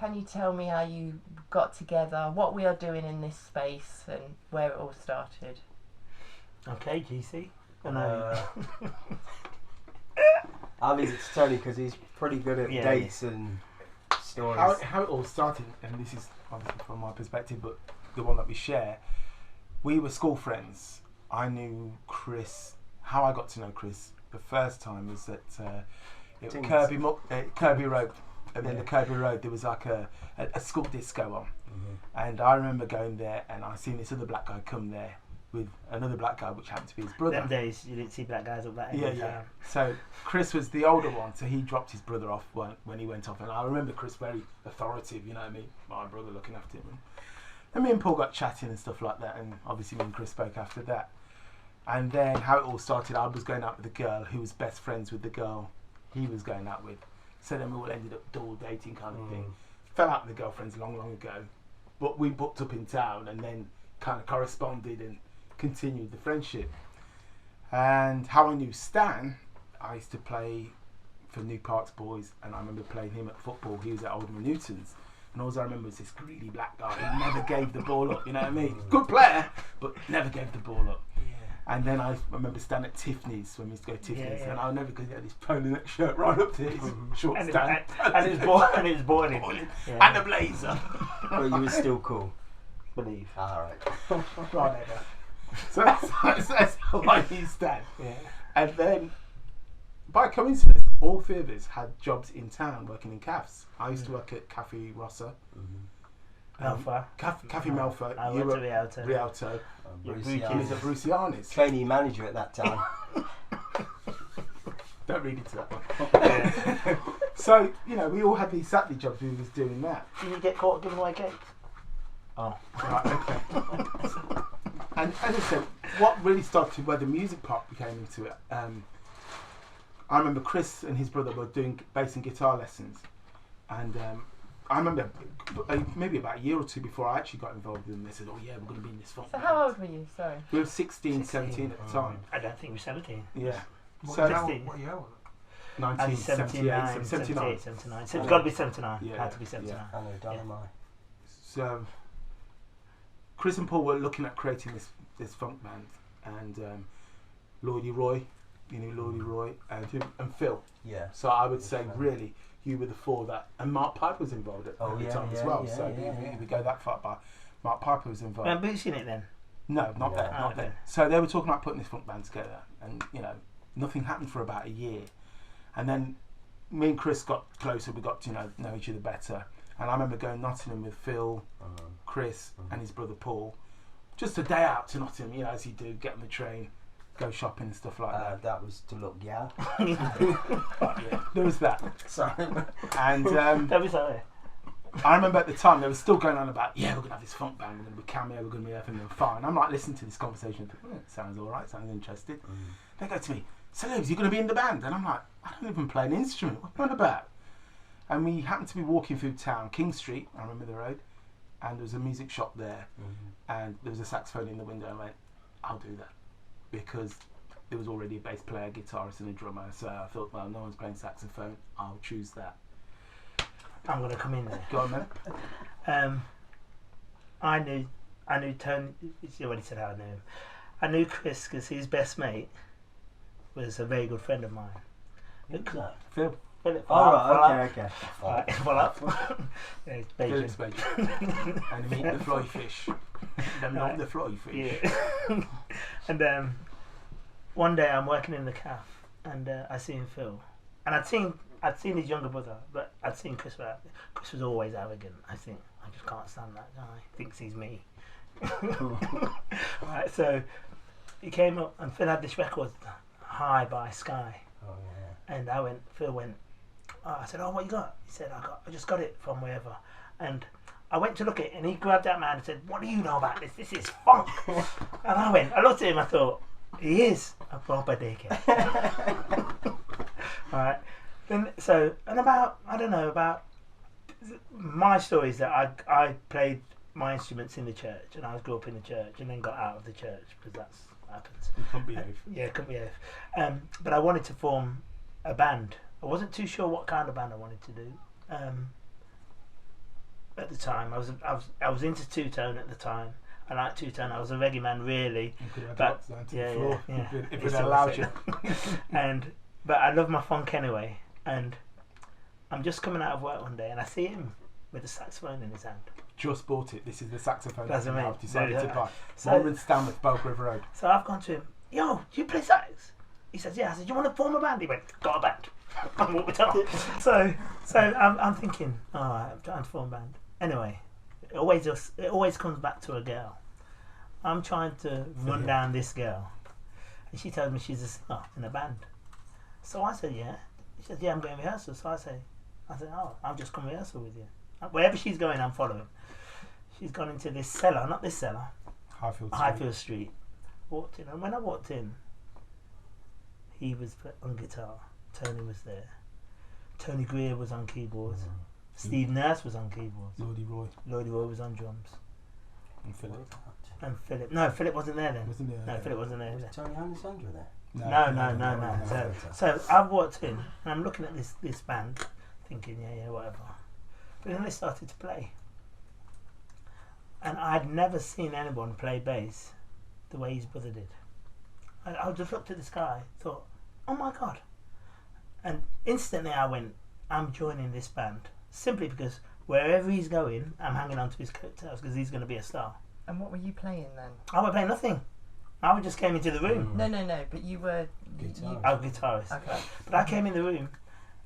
can you tell me how you got together, what we are doing in this space, and where it all started? Okay, GC. I'll leave it to Tony because he's pretty good at dates and stories. How it all started, and this is obviously from my perspective, but the one that we share, we were school friends. I knew Chris. How I got to know Chris the first time was at Kirby Road. And then the Kirby Road, there was like a school disco on. And I remember going there, and I seen this other black guy come there with another black guy, which happened to be his brother. Them days, you didn't see black guys up that end. Yeah. So Chris was the older one, so he dropped his brother off when he went off. And I remember Chris very authoritative, you know what I mean? My brother looking after him. And me and Paul got chatting and stuff like that, and obviously me and Chris spoke after that. And then how it all started, I was going out with a girl who was best friends with the girl he was going out with. So then we all ended up double dating kind of thing. Fell out with the girlfriends long ago. But we booked up in town and then kind of corresponded and continued the friendship. And how I knew Stan, I used to play for New Parks Boys, and I remember playing him at football. He was at Alderman Newton's. And all I remember was this greedy black guy who never gave the ball up, you know what I mean? Good player, but never gave the ball up. And then I remember standing at Tiffany's when we used to go to Tiffany's, and I'll never forget he had this polo neck shirt right up to his short stand. And it was boiling. And a blazer. But you were still cool. Believe. Alright. Right over. So that's how I knew Stan. Yeah. And then, by coincidence, all three of us had jobs in town working in cafes. I used to work at Cafe Rossa. Melfa. Cafe Melfa. I went to Rialto. He was at Bruciani's. Trainee manager at that time. Don't read into that one. So, you know, we all had these Saturday jobs. We was doing that. Did you get caught giving away cakes? Oh. Right, okay. And as I said, what really started where the music part became into it, I remember Chris and his brother were doing bass and guitar lessons. And I remember maybe about a year or two before I actually got involved with them, they said, oh yeah, we're going to be in this funk So band. how old were you? Sorry. We were 16, 17 at the time. I don't think we were 17. Yeah. What So year was it? 1978, 79. 79. So it's got to be 79. Yeah, Had to be 79. I know Dynamite. So Chris and Paul were looking at creating this funk band, and Lloydie Roy, you know Lloydie Roy, and Phil. Yeah. So I would say really you were the four that, and Mark Piper was involved at the time as well. So if we go that far back, Mark Piper was involved. And Boots in it then? No, not then, not then. So they were talking about putting this funk band together, and you know nothing happened for about a year, and then me and Chris got closer. We got to know each other better, and I remember going to Nottingham with Phil, Chris, and his brother Paul, just a day out to Nottingham. You know, as you do, get on the train, go shopping and stuff like that. That was to look gal. But, yeah, there was that. Sorry. And Don't be sorry. I remember at the time they were still going on about, yeah, we're gonna have this funk band, we're gonna be Cameo, we're gonna be everything fine. I'm like listening to this conversation, and thinking, sounds alright, sounds interested. They go to me, so Lewis, you're gonna be in the band? And I'm like, I don't even play an instrument, what are you on about? And we happened to be walking through town, King Street, I remember the road, and there was a music shop there, and there was a saxophone in the window, and I went, I'll do that. Because there was already a bass player, guitarist and a drummer, so I thought, well, no one's playing saxophone, I'll choose that. I'm going to come in there. Go on then. I knew Tony, you already said how I knew him. I knew Chris because his best mate was a very good friend of mine. Phil. Philip. Okay. Voilà. Yeah, it's Belgian. And meet the fly fish. Them not the fly fish. Yeah. And one day I'm working in the cafe and I seen Phil. And I'd seen his younger brother, but I'd seen Chris. Chris was always arrogant. I think I just can't stand that guy. Thinks he's me. Right, so he came up and Phil had this record, High by Sky. Oh yeah. And Phil went. I said, "Oh, what you got?" He said, "I just got it from wherever." And I went to look at it, and he grabbed that man and said, "What do you know about this? This is funk." And I looked at him. I thought, he is a proper dickhead. Right. About my stories that I played my instruments in the church, and I grew up in the church, and then got out of the church because that's what happens. You couldn't behave. Yeah, couldn't behave. But I wanted to form a band. I wasn't too sure what kind of band I wanted to do. at the time. I was into two-tone at the time. I liked two-tone. I was a reggae man, really. You could have But dropped down to the floor if it all allowed the you. same. But I love my funk anyway. And I'm just coming out of work one day and I see him with a saxophone in his hand. Just bought it. This is the saxophone That's that what I mean. I've decided to buy. So- Warren Stamford, Bulk River Road. So I've gone to him, yo, do you play sax? He says, yeah. I said, do you want to form a band? He went, got a band. And what we're talking. So I'm thinking, alright, I'm trying to form a band. Anyway, it always comes back to a girl. I'm trying to run down this girl. And she tells me she's a singer in a band. So I said, yeah. She said, yeah, I'm going rehearsal. So I said, oh, I'll just come rehearsal with you. Wherever she's going, I'm following. She's gone into this cellar, not this cellar, Highfield Street. Walked in, and when I walked in, he was on guitar. Tony was there. Tony Greer was on keyboards. Steve Nurse was on keyboards. Lordy Roy was on drums. and Philip. No, Philip wasn't there then. Wasn't there? No, Okay. Philip wasn't there. Was Tony Alessandra there? No. So I walked in and I'm looking at this band, thinking, yeah, whatever. But then they started to play, and I'd never seen anyone play bass the way his brother did. I just looked at this guy, thought, oh my god, and instantly I went, I'm joining this band simply because wherever he's going, I'm hanging on to his coattails because he's going to be a star. And what were you playing then? I was playing nothing. I just came into the room. No, but you were... Guitarist. Oh, guitarist. Okay. But I came in the room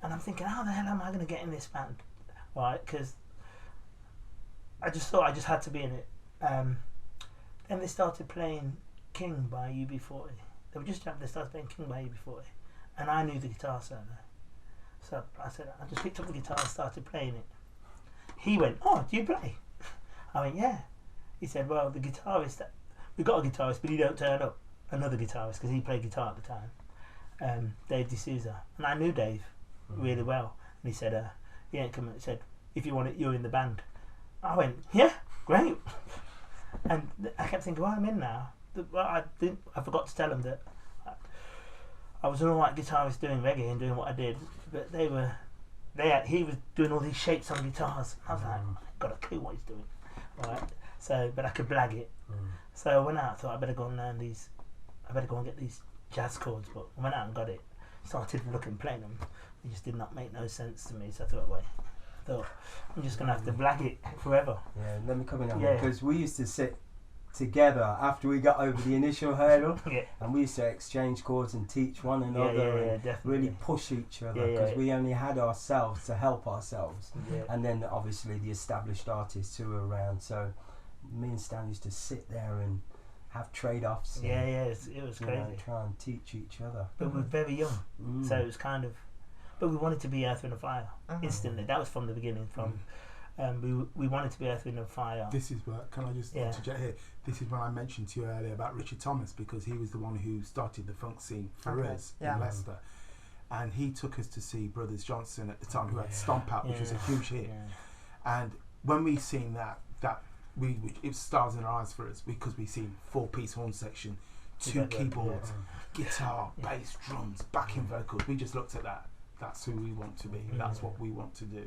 and I'm thinking, how the hell am I going to get in this band? Right, because I just thought I just had to be in it. Then they started playing King by UB40. They started playing King by UB40. And I knew the guitar solo. So I said, I just picked up the guitar and started playing it. He went, oh, do you play? I went, yeah. He said, well, the guitarist, we got a guitarist, but he don't turn up. Another guitarist, because he played guitar at the time. Dave D'Souza. And I knew Dave really well. And he said, he ain't coming. He said, if you want it, you're in the band. I went, yeah, great. And I kept thinking, well, I'm in now. I forgot to tell him that I was an alright guitarist doing reggae and doing what I did, but he was doing all these shapes on guitars. I was like, I've got a clue what he's doing, right? So, but I could blag it. So I went out. Thought I better go and learn these. I better go and get these jazz chords. But I went out and got it. Started looking, playing them. It just did not make no sense to me. So I thought, I'm just gonna have to blag it forever. Yeah, let me come in on Yeah. that, because we used to sit together after we got over the initial hurdle, Yeah. and we used to exchange chords and teach one another and definitely. really push each other, Yeah, because yeah. we only had ourselves to help ourselves, Yeah. and then obviously the established artists who were around. So me and Stan used to sit there and have trade-offs. Yeah, and, it was you crazy. know, try and teach each other. But we were very young, so it was kind of. But we wanted to be Earth, Wind and Fire instantly. That was from the beginning. We wanted to be Earth, Wind and Fire. This is where, can I just interject here? This is when I mentioned to you earlier about Richard Thomas, because he was the one who started the funk scene for us in Leicester. And he took us to see Brothers Johnson at the time, who had Stomp Out, which was a huge hit. Yeah. And when we seen that it was stars in our eyes for us, because we seen 4-piece horn section, 2 keyboards, guitar, bass, drums, backing vocals. We just looked at that. That's who we want to be. That's what we want to do.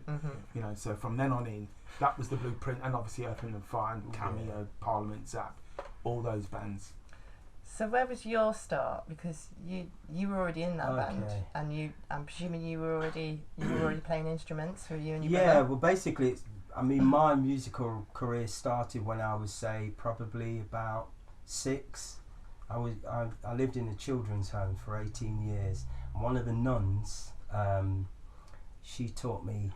You know. So from then on in, that was the blueprint. And obviously Earth, Wind and Fire, and Cameo, Parliament, Zap, all those bands. So where was your start? Because you were already in that band, and I'm presuming you were already playing instruments for you and your brother? Well, basically, my musical career started when I was, say, probably about 6. I lived in a children's home for 18 years. And one of the nuns, she taught me.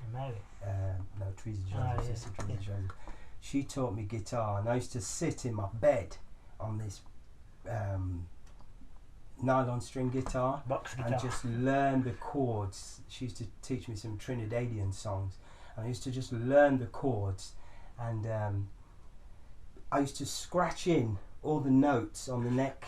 Teresa Jones, sister Teresa Jones. She taught me guitar, and I used to sit in my bed on this nylon string guitar, Box guitar, and just learn the chords. She used to teach me some Trinidadian songs, and I used to just learn the chords, and I used to scratch in all the notes on the neck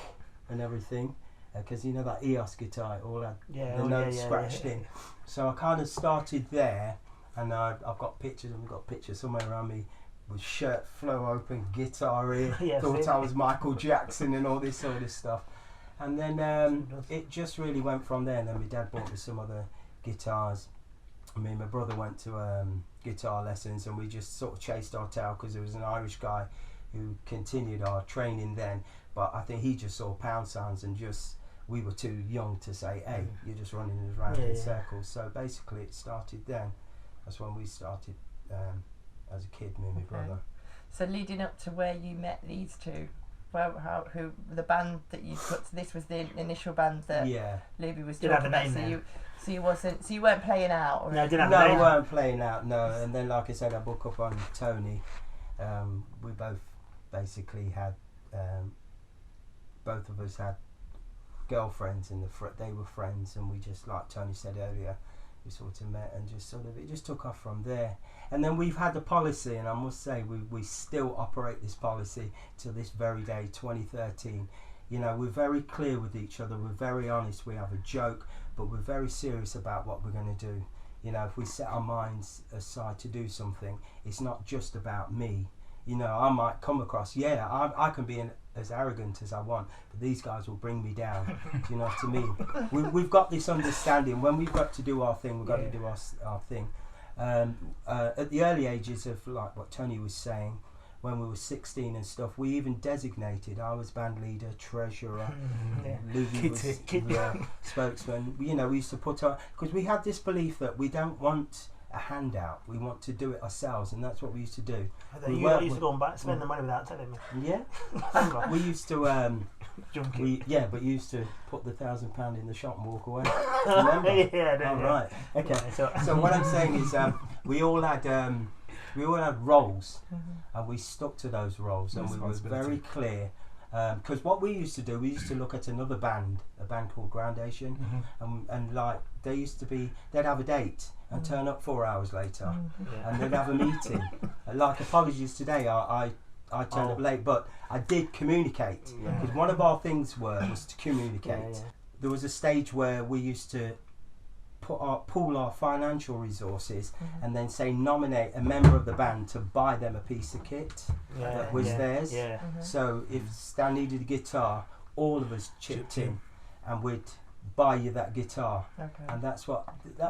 and everything, because you know that EOS guitar, all had the notes scratched in. So I kind of started there, and I've got pictures, and we've got pictures somewhere around me with shirt flow open, guitar here, thought I was Michael Jackson and all this sort of stuff. And then it just really went from there, and then my dad bought me some other guitars, me and my brother went to guitar lessons, and we just sort of chased our tail because there was an Irish guy who continued our training then, but I think he just saw pound sounds and just, we were too young to say, hey, you're just running us around in circles. So basically it started then. That's when we started as a kid, me and my brother. So leading up to where you met these two, who the band that you put, this was the initial band that Libby was talking about. So you weren't playing out? Or No, we weren't playing out, no. And then, like I said, I booked up on Tony. We both basically had, both of us had girlfriends, and they were friends, and we just, like Tony said earlier, we sort of met and just sort of, it just took off from there. And then we've had the policy, and I must say we still operate this policy till this very day, 2013. You know, we're very clear with each other, we're very honest, we have a joke, but we're very serious about what we're going to do. You know, if we set our minds aside to do something, it's not just about me. You know, I might come across, I can be as arrogant as I want, but these guys will bring me down. Do you know what I mean? We've got this understanding, when we've got to do our thing, we've got to do our thing. At the early ages of, like what Tony was saying, when we were 16 and stuff, we even designated, I was band leader, treasurer, Louis was spokesman. You know, we used to put our, because we had this belief that we don't want a handout, we want to do it ourselves, and that's what we used to do. You used to go and spend the money without telling me. Yeah. We used to but you used to put the £1,000 in the shop and walk away. Remember? Right. Okay. So what I'm saying is, we all had roles, and we stuck to those roles, and we were very clear. Because what we used to do, we used to look at another band, a band called Groundation, and like they'd have a date and turn up 4 hours later, and they'd have a meeting. Like Apologies Today, I turned up late, but I did communicate, because one of our things was to communicate. There was a stage where we used to pool our financial resources and then say nominate a member of the band to buy them a piece of kit that was theirs. So if Stan needed a guitar, all of us chipped in and we'd buy you that guitar. And that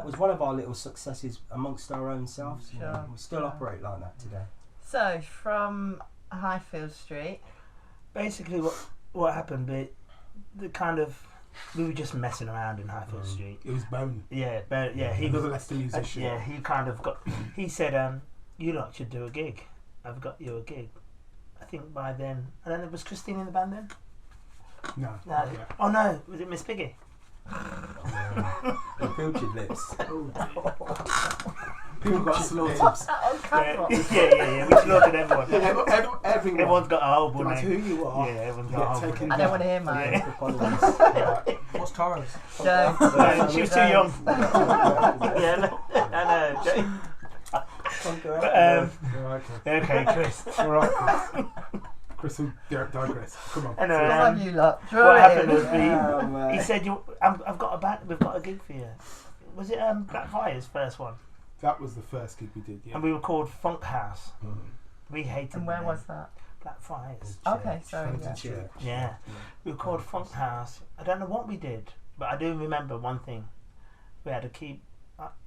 was one of our little successes amongst our own selves. Sure. We still operate like that today. So from Highfield Street, basically what happened, the kind of, we were just messing around in Highfield Street. It was Bone. He was a Leicester musician. He kind of got. He said, "You lot should do a gig. I've got you a gig." I think by then, and then was Christine in the band then? No. Oh no, was it Miss Piggy? The filtered lips. People got slaughtered. We slaughtered everyone. Everyone's got a whole bull name. Who you are. Yeah, everyone's got a whole bull name. I don't want to hear mine. What's Tara's? She was too young. I know. Okay, Chris. All right, Chris will digress. Come on. Come on, you lot. What happened was he said, "I've got a band. We've got a gig for you." Was it Black Fire's first one? That was the first gig we did, yeah. And we were called Funk House. We hated. And where was that? Black Friars. Okay, sorry. Yeah. We were called Funk House. I don't know what we did, but I do remember one thing. We had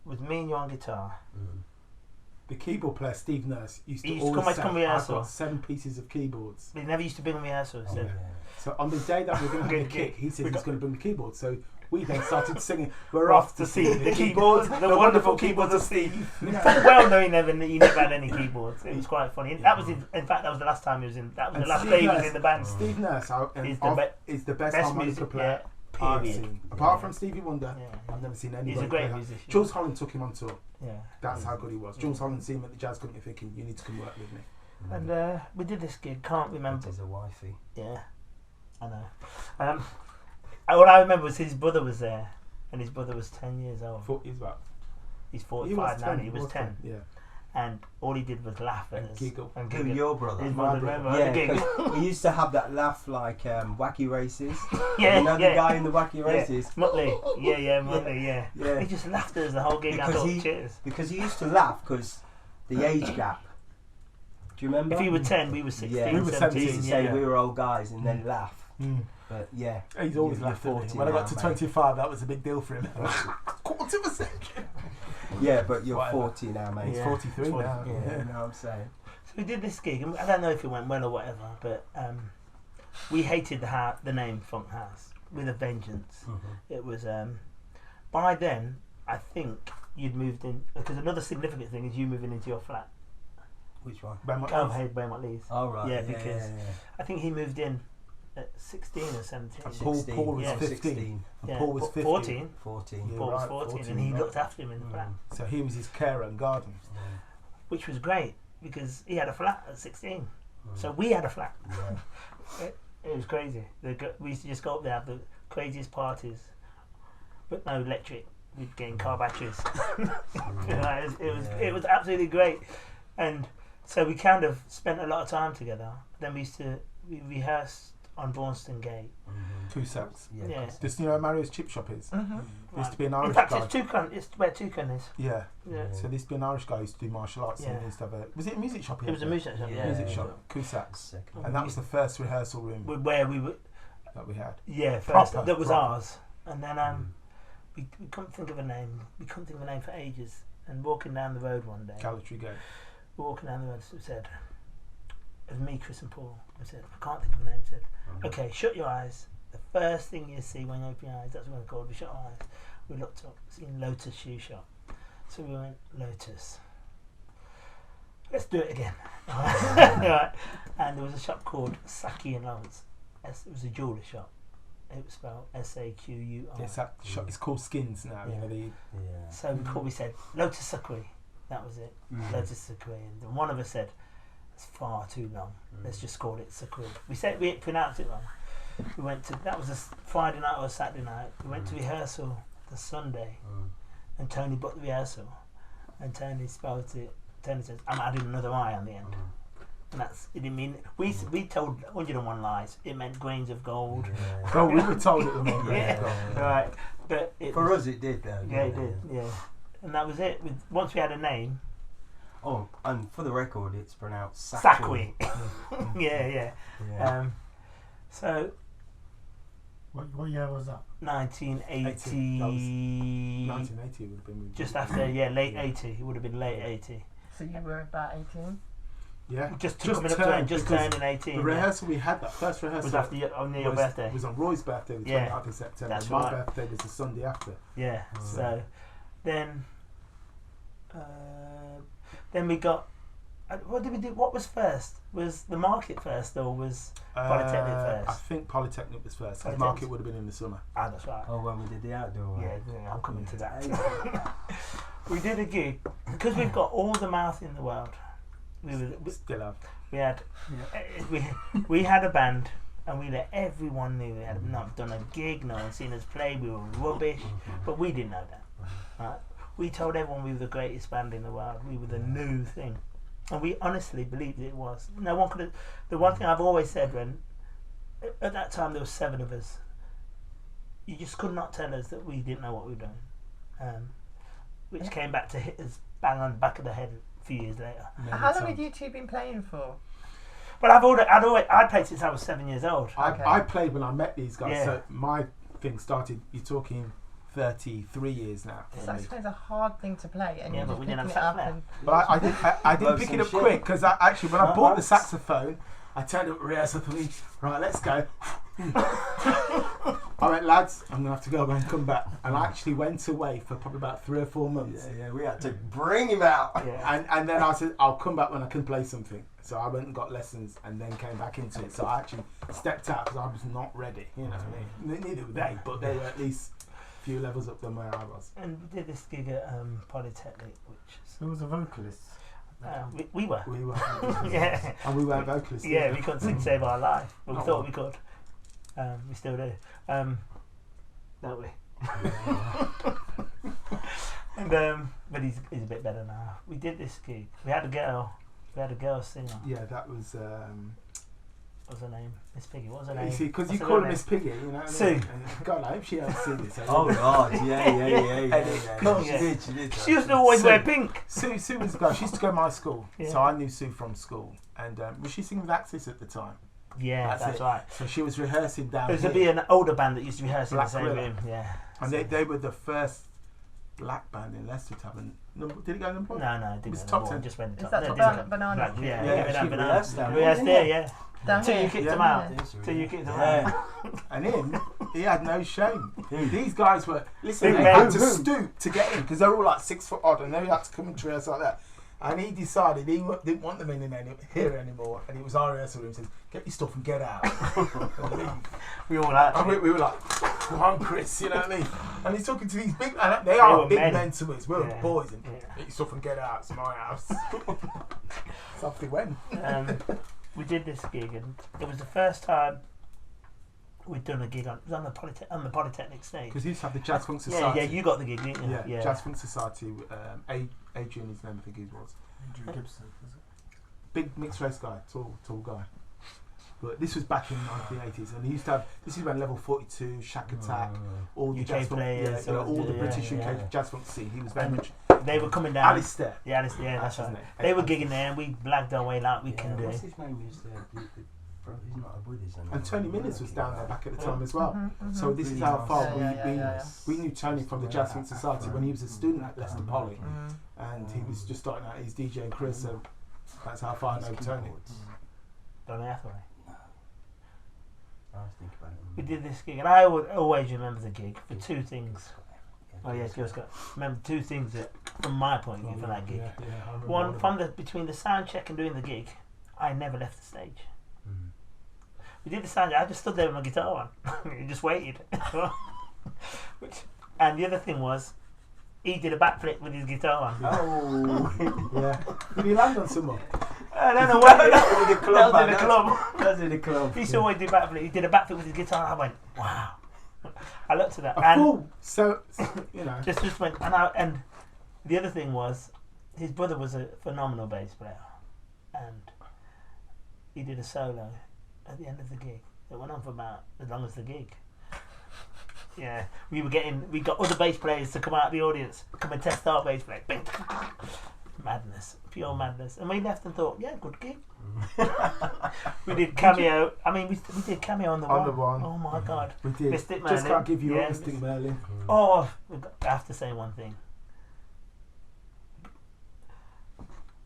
with me and you on guitar. The keyboard player, Steve Nurse, used to always say, rehearsal. I've got 7 pieces of keyboards. He never used to bring on rehearsals. So on the day that we were going to kick, he said he's going to bring the keyboard. So we then started singing, "We're off to see the keyboards, the wonderful keyboards of Steve." Well, no, he never had any keyboards. It was quite funny. That was, in fact, that was the last time he was in. That was the last day he was in the band. Steve Nurse is the best harmonica player. Period. Apart from Stevie Wonder, I've never seen anybody. He's a great musician. Jules Holland took him on tour. Yeah, that's how good he was. Jules Holland seen him at the Jazz Company, thinking, "You need to come work with me." And we did this gig. Can't remember. That is a wifey. Yeah, I know. What I remember was his brother was there, and his brother was 10 years old. He's 45 now. He was 10. Yeah. And all he did was laugh at us. Giggle. Your brother? His brother, because we used to have that laugh like Wacky Races. The guy in the Wacky Races. Muttley. Muttley, He just laughed at us the whole gig. Cheers. Because he used to laugh because the age gap. Do you remember? If he were 10, we were 16, we were 17. He used to say we were old guys and then laugh. But yeah. He's always laughed at me. When I got to 25, that was a big deal for him. Quarter of a century. Yeah, but you're 40 now, mate. He's 43 now. Yeah, you know what I'm saying. So we did this gig, and I don't know if it went well or whatever, but we hated the name Funk House with a vengeance. It was by then I think you'd moved in, because another significant thing is you moving into your flat. Which one? Beaumont Lees. Oh right. Yeah, because I think he moved in at 16 or 17. Paul was 15. And Paul was 15. 14. 14. Paul was 14, and he looked after him in the flat. So he was his carer and garden. Which was great, because he had a flat at 16. So we had a flat. Yeah. It was crazy. We used to just go up there, have the craziest parties, but no electric. We'd get in car batteries. It was absolutely great, and so we kind of spent a lot of time together. Then we rehearsed on Braunston Gate. Cusacks. Yeah. Just, you know where Mario's chip shop is? There used to be an Irish In fact, guy. it's where Toucan is. Yeah. Yeah. So there used to be an Irish guy who used to do martial arts and he used to have was it a music shop here? It was a music shop, yeah. Music shop, Cusacks. And that was the first rehearsal room where we were. That we had. Yeah, first. Proper, that was proper. ours. And then we couldn't think of a name. We couldn't think of a name for ages. And walking down the road one day. Gallery Gate. Walking down the road, we said, it was me, Chris and Paul. We said, I can't think of a name. We said, okay, shut your eyes. The first thing you see when you open your eyes, that's what we're called. We shut our eyes. We looked up, seen Lotus Shoe Shop. So we went, Lotus. Let's do it again. Right. And there was a shop called Saquii and Lawrence. It was a jewellery shop. It was spelled Saquii. It's that shop. It's called Skins now. Yeah. You know, So we said Lotus Saquii. That was it. Lotus Saquii. And then one of us said, it's far too long. Let's just call it Saquii. We pronounced it wrong. We went to, that was a Friday night or a Saturday night. We went to rehearsal the Sunday, and Tony booked the rehearsal, and Tony spelled it. Tony says, I'm adding another I on the end. And it didn't mean, we told 101 lies. It meant grains of gold. Well, we were told it meant grains of gold. Right. But for us it did though. Yeah, it did. Yeah. And that was it. Once we had a name. Oh, and for the record, it's pronounced Saquii. Yeah. So. What year was that? 1980. 1980 would have been. Just after, late 80. It would have been late 80. So you were about 18? Yeah. Just turning 18. The rehearsal we had, that first rehearsal was after your birthday. It was on Roy's birthday, the 29th of September. That's my birthday was the Sunday after. Yeah. So then we got. What did we do? What was first? Was the market first, or was Polytechnic first? I think Polytechnic was first. The market would have been in the summer. Ah, that's right. Oh, when we did the outdoor one. Yeah, I'm coming to that. We did a gig because we've got all the mouth in the world. Still have. We had a band, and we let everyone knew we had not done a gig. No one seen us play. We were rubbish, but we didn't know that. Right? We told everyone we were the greatest band in the world. We were the new thing. And we honestly believed it was. No one could have. The one thing I've always said, when at that time there were 7 of us, you just could not tell us that we didn't know what we were doing, which came back to hit us bang on the back of the head a few years later. How long had you two been playing for? Well, I'd played since I was 7 years old. I played when I met these guys, Yeah. so my thing started. You're talking 33 years now. Saxophone's a hard thing to play, and Yeah, you're but just we picking didn't it have up. sax And But I didn't pick it up quick, because actually when I bought the saxophone, I turned up rehearsal thinking, right, let's go. I went, lads, I'm gonna have to go and come back, and I actually went away for probably about 3 or 4 months. Yeah, we had to bring him out. Yeah. And then I said, I'll come back when I can play something. So I went and got lessons, and then came back into it. So I actually stepped out because I was not ready. You know what I mean? Neither were they, but they were at least a few levels up than where I was. And we did this gig at Polytechnic, which Who was the vocalist? we were. We were, Yeah. and we weren't vocalists. Yeah, we couldn't sing Save Our Life, but we thought we could. We still do. Don't we? And but he's a bit better now. We did this gig. We had a girl singer. Yeah, that was. What's her name? Miss Piggy. What was her You name? see, because you What's her call her name? Miss Piggy, you know. Sue. God, I hope she hasn't seen this. Oh God, yeah. Cool, She yeah. did. She used to always Sue. wear pink. Sue was a girl. She used to go to my school, Yeah. so I knew Sue from school. And was she singing with Axis at the time? Yeah, that's it. right. So she was rehearsing down There used to here. be an older band that used to rehearse in the Black same Gorilla. room. Yeah. And they were the first black band in Leicester to have a number. Did it go number one? No, it didn't. It was go top number 10. one, just went Is top. that No, top it didn't go- banana? Black, yeah, she banana. rehearsed down We rehearsed there, yeah. Down Till you here? kicked Yeah. them out. Yeah. Till you kicked them Yeah. out. And he had no shame. These guys were, listen, Big they man. had to stoop to get in because they're all like 6 foot odd and they had to come and dress like that. And he decided he didn't want them here anymore. And it was our rehearsal room. He said, get your stuff and get out. And leave. We all like. And we were like, come on, Chris, you know what I mean? And he's talking to these big, and they are were big men. men to us. We're Yeah. boys, and Yeah. get your stuff and get out. It's my house. So off they went. We did this gig, and it was the first time we'd done a gig it was on the Polytechnic stage. Because he used to have the Jazz Funk Society. Yeah, you got the gig, didn't you? Yeah, Jazz Funk Society. Adrian, his name, I think he was. Andrew Gibson, was it? Big mixed race guy, tall guy. But this was back in the 1980s, and he used to have. This is when Level 42, Shack Attack, all the UK Jazz Funk, players, all the yeah, British UK yeah. Jazz Funk scene. He was very And much. They were coming down. Alistair. Yeah, Alistair, yeah, that's That's his right. name. They were gigging there, and we blagged our way like we can do. What's his name? He's not a Buddhist. And Tony Minvielle was down there back at the time as well. Mm-hmm. So this is Really how nice. far Yeah. we knew Tony from the Jazz Funk Society when he was a student at Leicester Poly, Mm. and he was just starting out his DJing Chris. So that's how far I know Tony. Donny Hathaway. I was thinking about it. We did this gig, and I would always remember the gig for two things. Oh yes, remember two things that, from my point of view, for that gig. Yeah, I remember One, one of between the sound check and doing the gig, I never left the stage. Mm. We did the sound check, I just stood there with my guitar on. He just waited. And the other thing was, he did a backflip with his guitar on. Oh, yeah. Did he land on someone? I don't know what that was in the club. that was in the club. That's in the club. He used to always do backflip. He did a backflip with his guitar, and I went, wow. I looked at that, A and fool. So you know. just went, and the other thing was, his brother was a phenomenal bass player, and he did a solo at the end of the gig that went on for about as long as the gig. Yeah, we got other bass players to come out of the audience, come and test our bass player. Madness, pure madness. And we left and thought, yeah, good gig. We did cameo. I mean, we did cameo on the one. Oh my god, We did. Missed it, Just Merlin. can't give you Yeah, all Missed it, Merlin. Oh, I have to say one thing.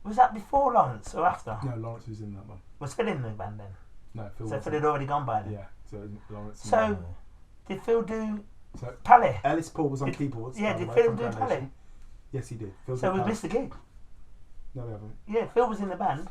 Was that before Lawrence or after? No, Lawrence was in that one. Was Phil in the band then? No, Phil So wasn't. Phil had already gone by then. Yeah, so Lawrence. So- and Did Phil do So- Pally? Ellis Paul was on Did- keyboards. Yeah, by the did way, Phil from do Foundation. Pally? Yes, he did. Phil So did we Pally. missed the gig. No, we haven't. Yeah, Phil was in the band.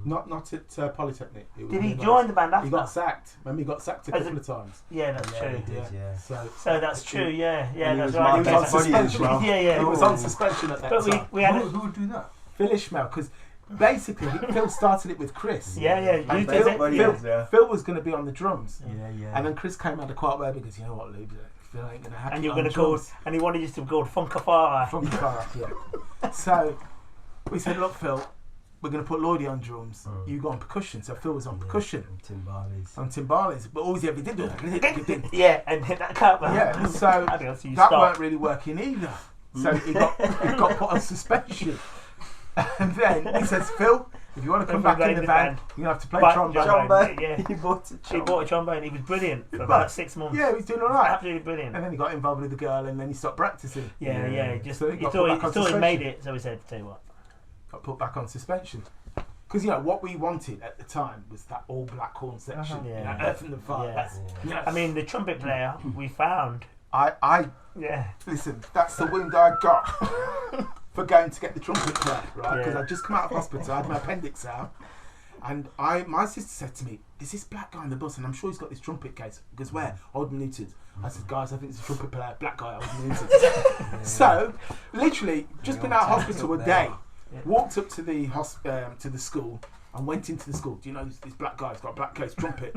Not at Polytechnic. It was Did he in join the band after? He got sacked. Remember, he got sacked a As couple of times. Yeah, that's Yeah, true. he did, yeah. So that's true. Yeah, And he that's was right. He was Mark on Best buddy as suspension. well. Yeah. He was on suspension at that But time. we had. Who would do that? Phil Ishmael, because basically Phil started it with Chris. Yeah. You And did Best it. buddy Yeah. is, yeah. Phil was going to be on the drums. Yeah. And then Chris came out of quiet way because, you know what, Lube, Phil ain't going to happen. And you were going to call, and he wanted us to call Funkafara. From the car, yeah. So we said, look, Phil, we're going to put Lloydie on drums. You go on percussion. So Phil was on percussion. Timbales. On timbales. But all he ever did was Yeah, and hit that cup. yeah, so Adios, you that stop. weren't really working either. So he got put on suspension. And then he says, Phil, if you want to come back in the band, you're going to have to play trombone. Trombone, yeah. He bought a He bought a trombone. He was brilliant for Right. about 6 months. Yeah, he was doing all right. Absolutely brilliant. And then he got involved with the girl and then he stopped practicing. Yeah. Just So he he got thought put he back on thought he made suspension. it, so he said, "Tell you what." Got put back on suspension. Because, you know, what we wanted at the time was that all black horn section. Uh-huh. You Yeah. know, Earth and the Fire. Yeah. That's, you know, I mean, the trumpet player we found. I Yeah. listen, that's the wound I got for going to get the trumpet player, right? Because Yeah. I'd just come out of hospital, I had my appendix out, and my sister said to me, "There's this black guy on the bus, and I'm sure he's got this trumpet case." Because where? Old Newton. I said, "Guys, I think it's a trumpet player, black guy, Old Newton." So, literally, just been out of hospital a day, walked up to the school, and went into the school. Do you know this black guy's got a black case trumpet?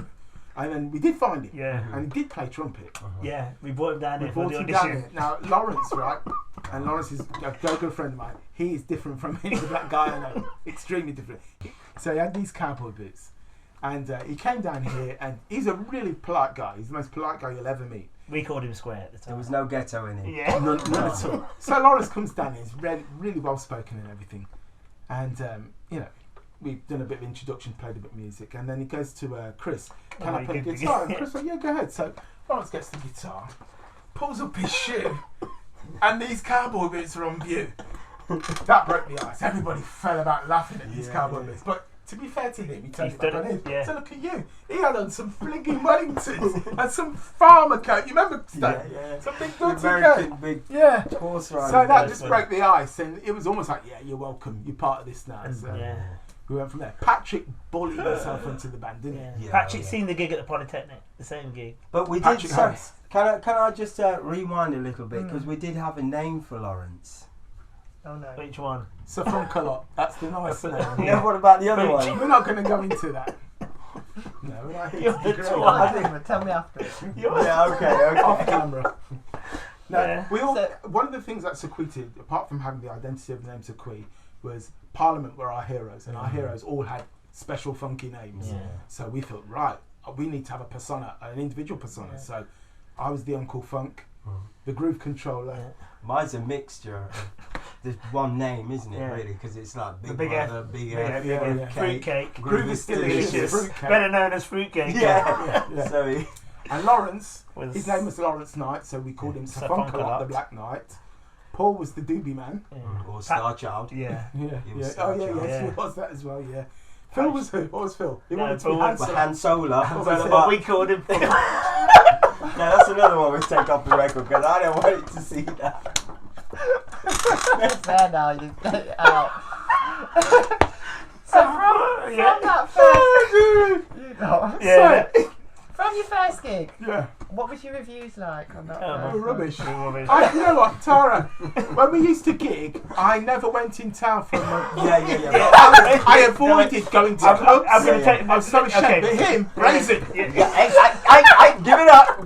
And then we did find him, Yeah. and he did play trumpet. Yeah. We brought him down We here for brought the him down audition. here. Now, Lawrence, right? And Lawrence is a very good friend of mine. He is different from any black guy I know. Extremely different. So he had these cowboy boots. And he came down here, and he's a really polite guy. He's the most polite guy you'll ever meet. We called him Square at the time. There was no ghetto in him. Yeah. None at all. So Lawrence comes down here. He's really well spoken and everything. And, you know, we've done a bit of introduction, played a bit of music. And then he goes to Chris, "Can I play the guitar?" And Chris went, "Yeah, go ahead." So Lawrence gets the guitar, pulls up his shoe, and these cowboy boots are on view. That broke the ice. Everybody fell about laughing at these cowboy boots. But to be fair to him, he turned it back on him. So look at you. He had on some flingy Wellingtons and some farmer coat. You remember Stone? Yeah. Some big dirty American coat. big horse rider. So that just broke the ice, and it was almost like, yeah, you're welcome. You're part of this now. So we went from there. Patrick bullied himself into the band, didn't he? Yeah. Patrick seen the gig at the Polytechnic, the same gig. But we Patrick did. Can I just rewind a little bit, because we did have a name for Lawrence. Oh no. Which one? Safronkalot. That's the nice name. Yeah. What about the other one? We're not going to go into that. No, we're not here to Tell me after. Okay. Off camera. No, we all. One of the things that Saquii did, apart from having the identity of the name Saquii, was Parliament were our heroes, and our heroes all had special funky names. Yeah. So we thought, right, we need to have a persona, an individual persona. Yeah. So I was the Uncle Funk, the Groove Controller. Yeah. Mine's a mixture of there's one name, isn't it, really? Because it's like Big Brother, Big F, Fruitcake. Groove is delicious. Better known as Fruitcake. Yeah. So and Lawrence, his name was Lawrence Knight, so we called him Safronkalot, the Black Knight. Paul was the Doobie Man. Or Star Child. Yeah. He was that as well, yeah. Phil was who? What was Phil? He wanted to be Han Solo. What we called him. No, that's another one we take off the record, because I don't want it to see that. It's there now, you just get it out. So from that first... From your first gig, what was your reviews like on that? Rubbish. You know what, Tara? When we used to gig, I never went in town for a month. I avoided going to clubs. I'm so ashamed. But him, brazen. Give it up.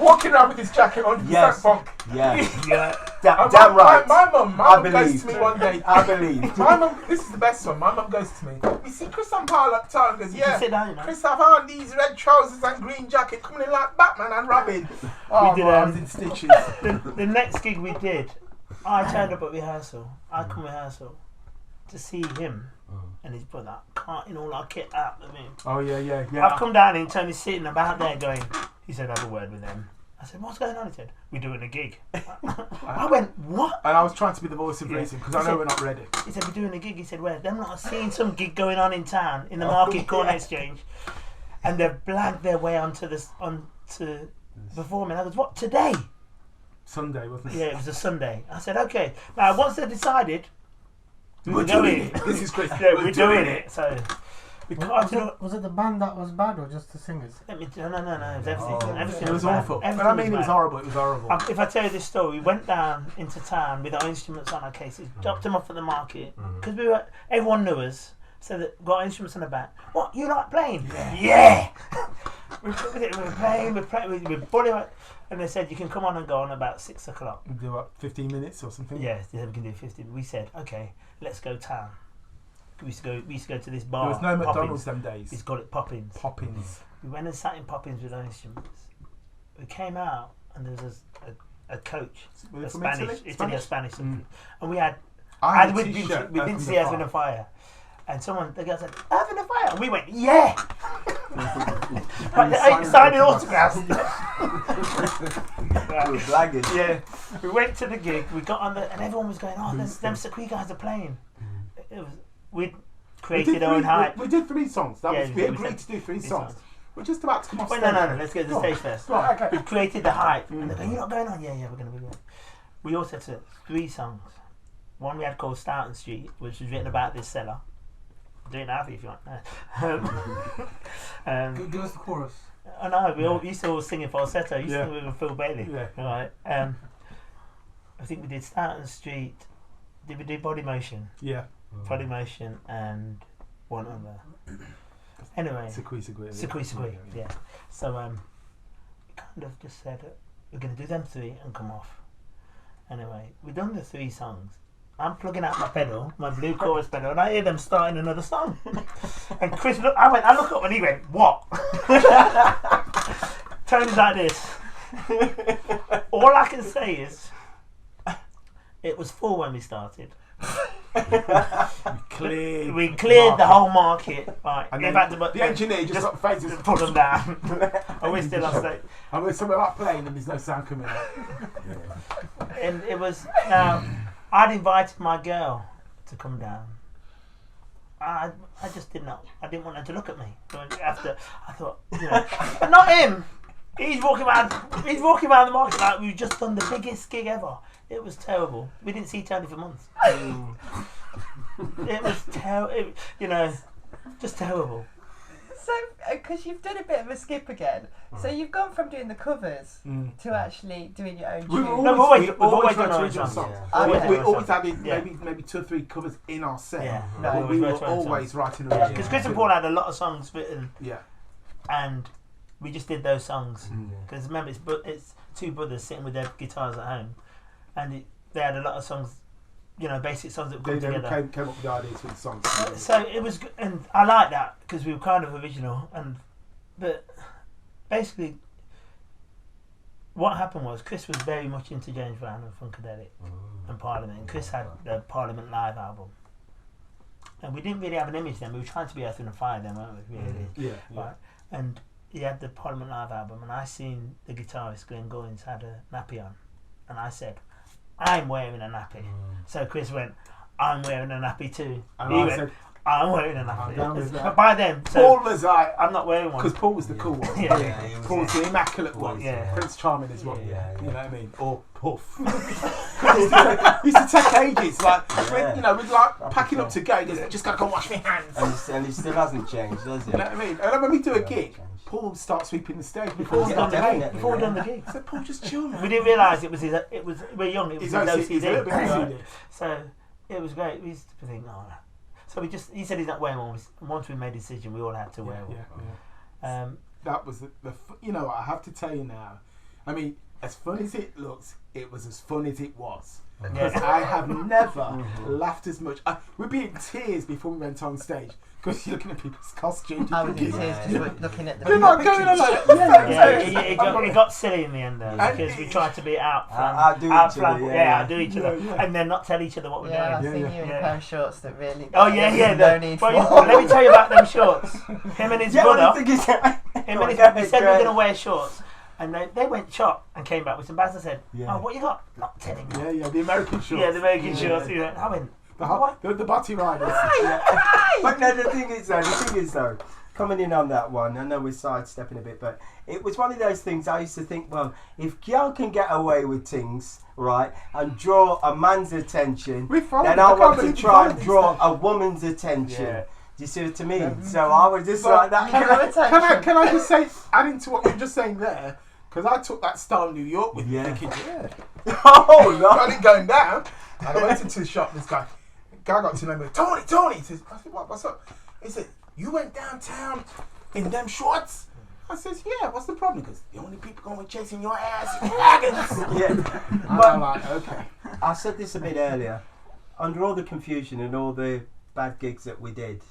Walking around with his jacket on. Yes. Funk. Damn right. right. My mum goes to me one day. I believe. My mum, this is the best one. My mum goes to me. You see Chris and Paul up town? Goes, yeah. Chris have on these red trousers and green jacket coming in like Batman and Robin. We did. I was in stitches. The next gig we did, I turned up at rehearsal. I come rehearsal to see him and his brother carting all our kit out of him. Oh yeah. I've come down and Tony's sitting about there going. He said, "Have a word with them." I said, "What's going on?" He said, "We're doing a gig." I went, "What?" And I was trying to be the voice of reason because I know we're not ready. He said, "We're doing a gig." He said, "Where?" Them lot are seeing some gig going on in town in the Market Corner Exchange, and they've blagged their way onto performing. I goes, "What, today?" Sunday, wasn't it? Yeah, it was a Sunday. I said, "Okay." Now once they decided, we're doing it. This is crazy. Yeah, we're doing it. So. Was it the band that was bad or just the singers? No. It was everything. Everything it was awful. But I mean, it was horrible. It was horrible. If I tell you this story, we went down into town with our instruments on our cases, dropped them off at the market because everyone knew us. So that got our instruments on the back. What, you like playing? Yeah. We're playing. We're bullying. And they said you can come on and go on about 6 o'clock. We do what, 15 minutes or something? Yeah, we can do 15. We said, okay, let's go town. We used to go to this bar. There was no McDonald's them days. He's got it Poppins. We went and sat in Poppins with our instruments. We came out and there was a coach, a Spanish, Spanish, and we had. We didn't see Earth, Wind and Fire, and the guy said, "Earth, Wind and Fire," and we went, "Yeah!" Signing autographs. We were blagging. Yeah, we went to the gig. We got on and everyone was going, "Oh, them Saquii guys are playing." We created our own hype. We did 3 songs. We agreed to do 3 songs. We're just about to come off stage. No. Let's get to the stage first. Right, okay. We created the hype. And they go, "You're not going on?" Yeah, we're going to be there. We also had 3 songs. One we had called Stoughton Street, which was written about this cellar. Do it now if you want. Give us the chorus. I know, we all used to all sing in falsetto. You sing with Phil Bailey. Yeah. Right. I think we did Stoughton Street. Did we do Body Motion? Yeah. Body Motion and one other. Anyway. Saquii. Yeah. So we kind of just said we're going to do them 3 and come off. Anyway, we've done the 3 songs. I'm plugging out my pedal, my blue chorus pedal, and I hear them starting another song. And Chris, I look up and he went, "What?" Tony's like this. All I can say is, it was 4 when we started. We cleared the whole market. Right. And then the engineer just got faces put them down. And we're still on stage. And we're somewhere like playing and there's no sound coming out. And it was, I'd invited my girl to come down. I just didn't know. I didn't want her to look at me. After I thought, but not him. He's walking around the market like we've just done the biggest gig ever. It was terrible. We didn't see Tony for months. It was terrible. Just terrible. So, because you've done a bit of a skip again, so you've gone from doing the covers to actually doing your own tunes. We've always done original songs. Okay. We always added maybe 2 or 3 covers in our set. Yeah. But we were always writing original. Because Chris and Paul had a lot of songs written. Yeah. And we just did those songs. Because remember, it's 2 brothers sitting with their guitars at home, and they had a lot of songs. Basic songs that would come together. Came up with the ideas for the songs. So it was, and I like that because we were kind of original. But basically, what happened was Chris was very much into James Brown and Funkadelic and Parliament. And Chris had the Parliament Live album, and we didn't really have an image then. We were trying to be Earth, Wind and Fire then, weren't we? Really? Yeah. Right. And he had the Parliament Live album, and I seen the guitarist Glenn Goins had a nappy on, and I said, I'm wearing a nappy. So Chris went, I'm wearing a nappy too. And he I went, said, I'm wearing a nappy. But But by then, Paul was like, I'm not wearing one. because Paul was the cool one. Paul was the immaculate one. Yeah. Prince Charming as well. Yeah. You know what I mean? Or Puff. Used to take ages. Like, we'd like packing up to go. Just gotta go wash my hands. And it still hasn't changed, does it? You know what I mean? And then when we do a gig, Paul starts sweeping the stage before we Before start we done the gig. I said, Paul, just chill, man. We didn't realise it was we're young, it was his OCD. He's a little bit OCD. OCD. So it was great. We used to think, so he said he's not wearing one. Once we made a decision, we all had to wear one. Yeah. That was the what I have to tell you now. I mean, as fun as it looks, it was as fun as it was. Because I have never laughed as much. We'd be in tears before we went on stage because you're looking at people's costumes. I was in tears just looking at the You're not going on like it got silly in the end though, because we tried to be outdo each other, and then not tell each other what we're doing. I've seen you in a pair of shorts that really. No need for. Let me tell you about them shorts. Him and his brother. We said we're going to wear shorts. And they went shop and came back with some bags and said, what you got? Not telling me. Yeah, the American shorts. Yeah, the American shorts. I went, the body riders. But no, the thing is though, coming in on that one, I know we're sidestepping a bit, but it was one of those things I used to think, well, if girl can get away with things, right, and draw a man's attention, then I want to try and draw a woman's attention. Yeah. Do you see what I mean? So I was just like that. Can I just say, adding to what you're just saying there, because I took that style in New York with me thinking, oh no, got it going down. And I went into the shop, this guy got to know me, Tony, he says, I said, what's up? He said, you went downtown in them shorts? I says, yeah, what's the problem? Because the only people going to be chasing your ass is wagons. Yeah. But I'm like, okay. I said this a bit earlier. Under all the confusion and all the bad gigs that we did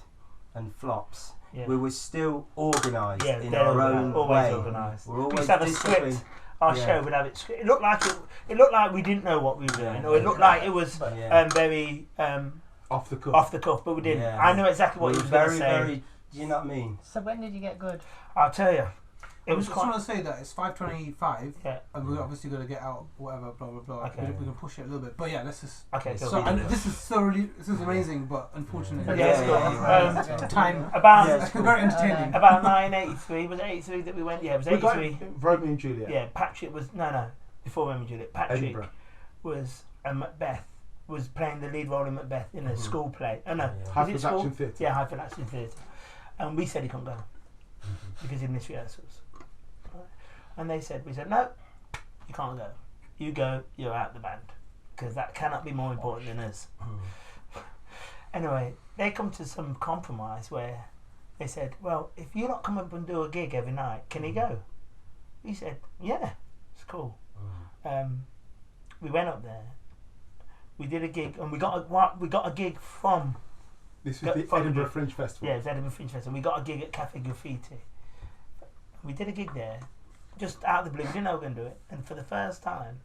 and flops, we were still organised in our own way. Organised. We're always we used to have a script. Our show would have it. It looked like we didn't know what we were doing, or it looked like it was very off the cuff. But we didn't. Yeah. I knew exactly what he was going to say. Very, do you know what I mean? So when did you get good? I'll tell you. I just want to say that it's 5:25, and we're obviously going to get out whatever, blah blah blah. Okay. We can push it a little bit, but yeah, let's just. Okay. So and this is amazing, but unfortunately, time very entertaining. About 9:83 was it 83 that we went? Yeah, it was 83. Romeo and Juliet. Yeah, Patrick was before Romeo and Juliet. Patrick Edinburgh. was Macbeth. Was playing the lead role in Macbeth in a school play. Oh no, Highfield Action Theatre. Yeah, Highfield Action Theatre. And we said he couldn't go because he missed rehearsals. And we said, no, you can't go. You go, you're out the band. Because that cannot be more important than us. Anyway, they come to some compromise where they said, well, if you not come up and do a gig every night, can he go? We said, yeah, it's cool. We went up there. We did a gig, and we got a gig from... This was the Edinburgh Fringe Festival. Yeah, it was Edinburgh Fringe Festival. We got a gig at Cafe Graffiti. We did a gig there. Just out of the blue, we didn't know we were going to do it. And for the first time,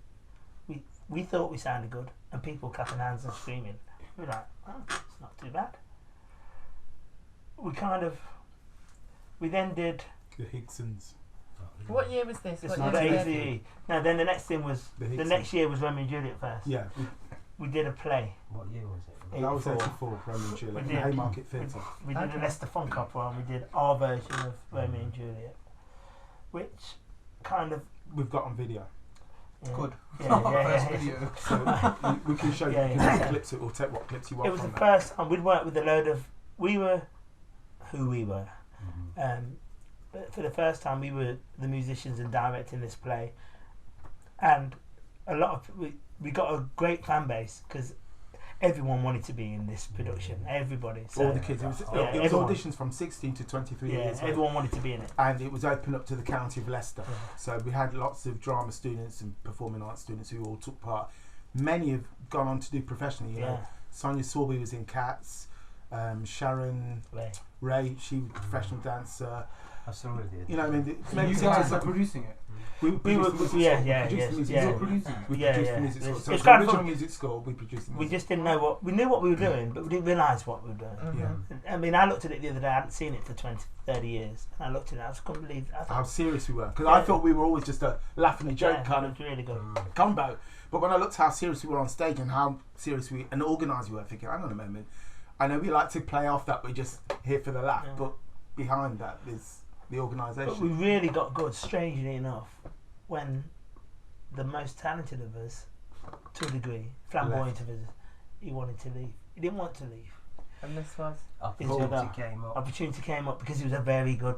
we thought we sounded good, and people clapping hands and screaming. We were like, oh, it's not too bad. We then did the Higsons. What year was this? It's What not year was ACE. No, then the next thing was the next year was Romeo and Juliet first. Yeah. We did a play. What year was it? That was 84, Romeo and Juliet, in the Haymarket Theatre. We did a Leicester Funk Opera and we did our version of Romeo and Juliet, which kind of we've got on video. Yeah. Good. Yeah. So we can show you clips or take what clips you want. It was the first time we'd worked with a load of. We were who we were. But for the first time, we were the musicians and directing this play, and a lot of we got a great fan base because everyone wanted to be in this production. Everybody, so all the kids. It was auditions from 16 to 23 years. Everyone wanted to be in it, and it was open up to the county of Leicester. So we had lots of drama students and performing arts students who all took part. Many have gone on to do professionally. You know, Sonia Sorby was in Cats. Sharon Ray, she was a professional dancer. I saw it. You know, I mean, you guys are producing it. We produced the music school. So the original music school, we produced the music. We just didn't know what we knew what we were doing, but we didn't realise what we were doing. Yeah. I mean, I looked at it the other day. I hadn't seen it for 20, 30 years, and I looked at it. I just couldn't believe how serious we were, because I thought we were always just a laughing a joke kind of really good combo. But when I looked how serious we were on stage and how serious and organised we were, thinking, hang on a moment. I know we like to play off that we're just here for the laugh, but behind that is the organisation. But we really got good, strangely enough, when the most talented of us, to a degree, flamboyant of us, he wanted to leave. He didn't want to leave. And this was? Opportunity came up because he was a very good,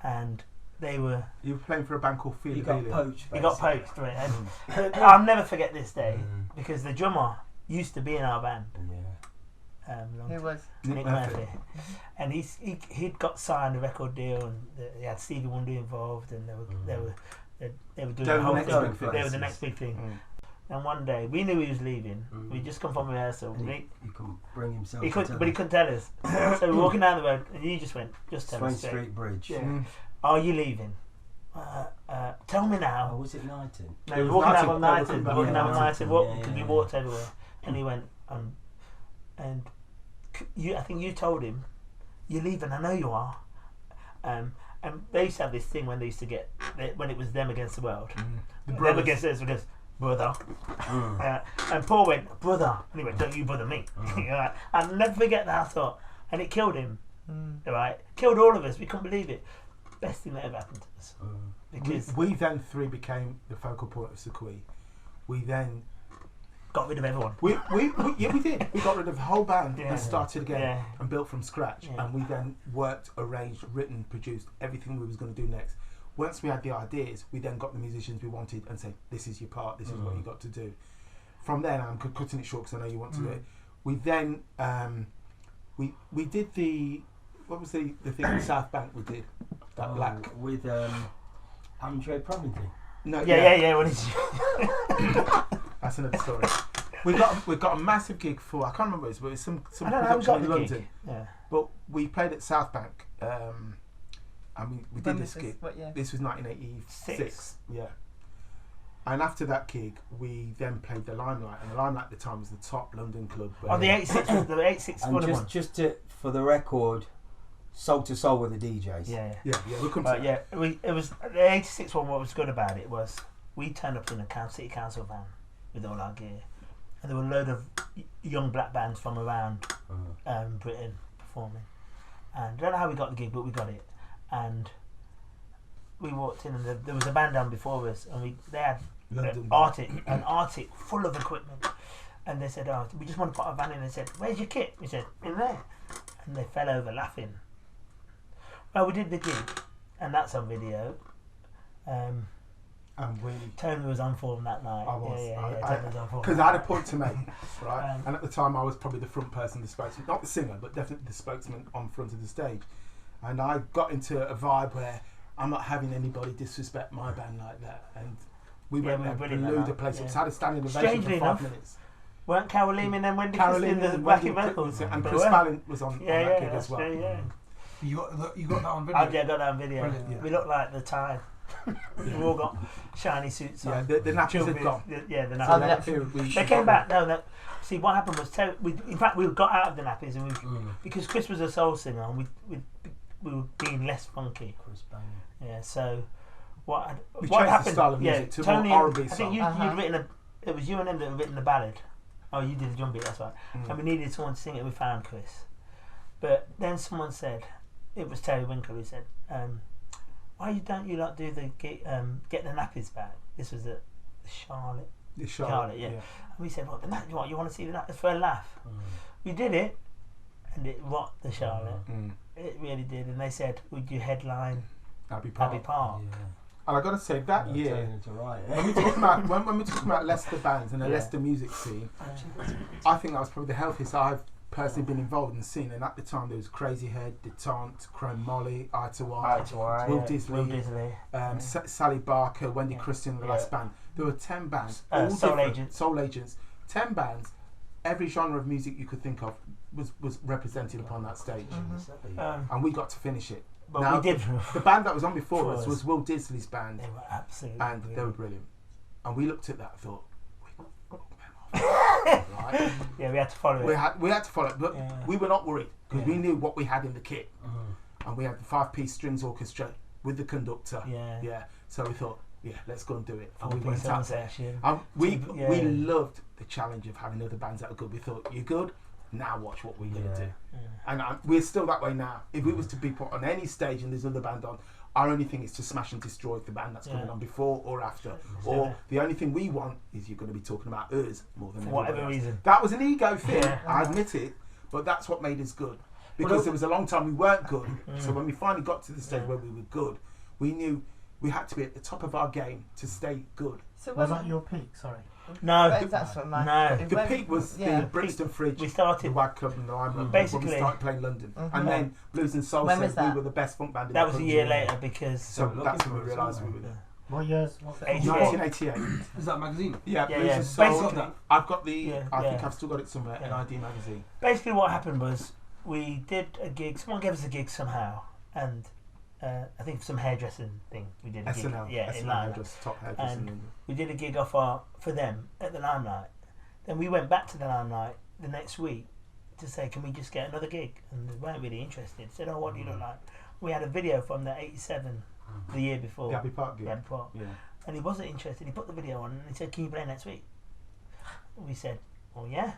and they were... You were playing for a band called Feel. He got poached. He got poached, right? And I'll never forget this day, because the drummer used to be in our band. Who was? Nick Murphy. And he'd got signed a record deal, and he had Stevie Wonder involved, and they were doing the whole thing. They were the next big thing. And one day we knew he was leaving. We just come from rehearsal. He couldn't bring himself. He couldn't tell us. So we were walking down the road, and he just went, "Just tell us." Swain Street Bridge. Yeah. Are you leaving? Tell me now. Oh, was it Knighton? No, we were walking down on Knighton. Because we walked everywhere, and he went, and I think you told him, "You're leaving. I know you are." And they used to have this thing when they used to get when it was them against the world. Them against us because brother. And Paul went, "Brother," and he went, "Don't you bother me." I'll never forget that thought, and it killed him. Right, killed all of us. We couldn't believe it. Best thing that ever happened to us. Because we then three became the focal point of Saquii. We then got rid of everyone. We did. We got rid of the whole band and started again and built from scratch. And we then worked, arranged, written, produced everything we was going to do next. Once we had the ideas, we then got the musicians we wanted and said, "This is your part. This is what you got to do." From then, I'm cutting it short because I know you want to do it. We then we did what was the thing in South Bank we did that black with Andre Provington. No, yeah. What is That's another story. We got a massive gig for, I can't remember what it was, but it was some production in London. Yeah. But we played at South Bank, and we did this gig. This was 1986. Yeah. And after that gig, we then played the Limelight, and the Limelight at the time was the top London club. The 86 and just for the record, Soul to Soul with the DJs. Yeah. We'll come to that. It was the 86 one. What was good about it was we turned up in a city council van with all our gear, and there were a load of young black bands from around Britain performing. And I don't know how we got the gig, but we got it. And we walked in, and there was a band down before us, and they had an Arctic full of equipment. And they said, "Oh, we just want to put our van in." And they said, "Where's your kit?" We said, "In there." And they fell over laughing. Well, we did the gig, and that's on video. Tony was on form that night. I was. Tony was on form. Because I had a point to make, right? And at the time, I was probably the front person, the spokesman, not the singer, but definitely the spokesman on front of the stage. And I got into a vibe where I'm not having anybody disrespect my band like that. And we went there, blew the place up. So I had a standing ovation for 5 minutes. Weren't Carol Leeming and Wendy in the Wacky Records? And Chris Fallon was on that gig as well. You got that on video? I got that on video. We looked like the time. We've all got shiny suits on. Yeah, the nappies had gone. The nappies. They came back. No, see what happened was in fact we got out of the nappies and because Chris was a soul singer and we were being less funky. Yeah, so what happened? The style of music to Tony, more R&B. I think you'd written it was you and him that had written the ballad. Oh, you did the drum beat, that's right. And we needed someone to sing it. We found Chris, but then someone said, it was Terry Winkler who said, "Why don't you like do the get the nappies back?" This was at Charlotte. Charlotte, yeah. And we said, "What you want to see the nappies for a laugh?" We did it, and it rocked the Charlotte. It really did. And they said, "Would you headline Abbey Park?" Yeah. And I got to say that year, when we talk about Leicester bands and the Leicester music scene, I think that was probably the healthiest I've personally been involved in the scene. And at the time there was Crazy Head, Detente, Chrome Molly, Eye to Eye, Will Disley, Sally Barker, Wendy Christian, the last band. There were 10 bands, all Soul Agents, 10 bands. Every genre of music you could think of was represented upon that stage, and we got to finish it. But now, we did. The band that was on before us was Will Disley's band. They were absolutely and brilliant. They were brilliant. And we looked at that and thought, right? Yeah, we had to follow it. We had to follow it, but we were not worried because we knew what we had in the kit, and we had the 5-piece strings orchestra with the conductor. Yeah. So we thought, let's go and do it. And we went out there. And we loved the challenge of having other bands that were good. We thought, you're good. Now watch what we're going to do. And we're still that way now. If we was to be put on any stage and there's another band on, our only thing is to smash and destroy the band that's coming on before or after. Or the only thing we want is you're going to be talking about us more than whatever reason. That was an ego thing, I admit it, but that's what made us good. Because there was a long time we weren't good. So when we finally got to the stage where we were good, we knew we had to be at the top of our game to stay good. So was that your peak? Sorry. No, that's what the peak was the Brixton Fridge. We started the WAG Club in the Limelight basically when we started playing London, and then Blues and Soul said we were the best funk band in the country. That was a year later because that's when we realised we were there. What years? 1988. Is that a magazine? Yeah, Blues and Soul. I've got the. I think I've still got it somewhere. NID magazine. Basically, what happened was we did a gig. Someone gave us a gig somehow, and. I think some hairdressing thing we did a gig, in Limelight, and we did a gig for them at the Limelight. Then we went back to the Limelight the next week to say, can we just get another gig? And they weren't really interested. Said, what do you look like? We had a video from the 87, the year before. The Abbey Park gig. And he wasn't interested. He put the video on and he said, can you play next week? We said, well, yeah.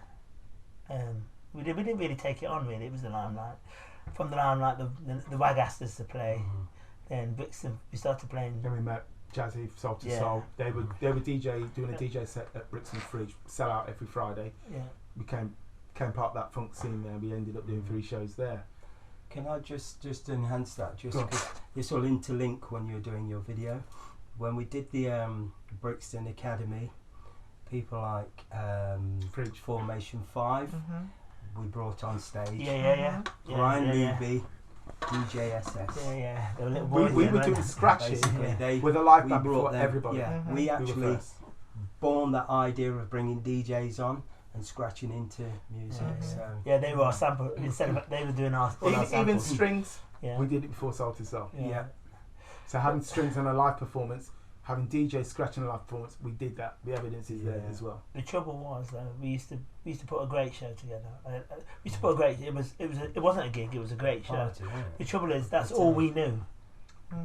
We didn't really take it on really. It was the Limelight. From the Limelight, the WAG asked us to play. Then Brixton, we started playing. Then we met Jazzy, Soul to Soul. They were doing a DJ set at Brixton Fridge, sell out every Friday. We became part of that funk scene there. We ended up doing 3 shows there. Can I just enhance that? Just because this will interlink when you're doing your video. When we did the Brixton Academy, people like Fridge Formation 5. We brought on stage. Brian Luby, DJSS. They were little boys. We were doing scratching with a live band before everybody. We actually born that idea of bringing DJs on and scratching into music. So they were our sample instead of they were doing our even strings. We did it before Soul to Soul. So having strings on a live performance. Having DJs scratching a live performance, we did that. The evidence is there as well. The trouble was though, we used to put a great show together. We used to put a great. It wasn't a gig. It was a great show. The trouble is that's all we knew.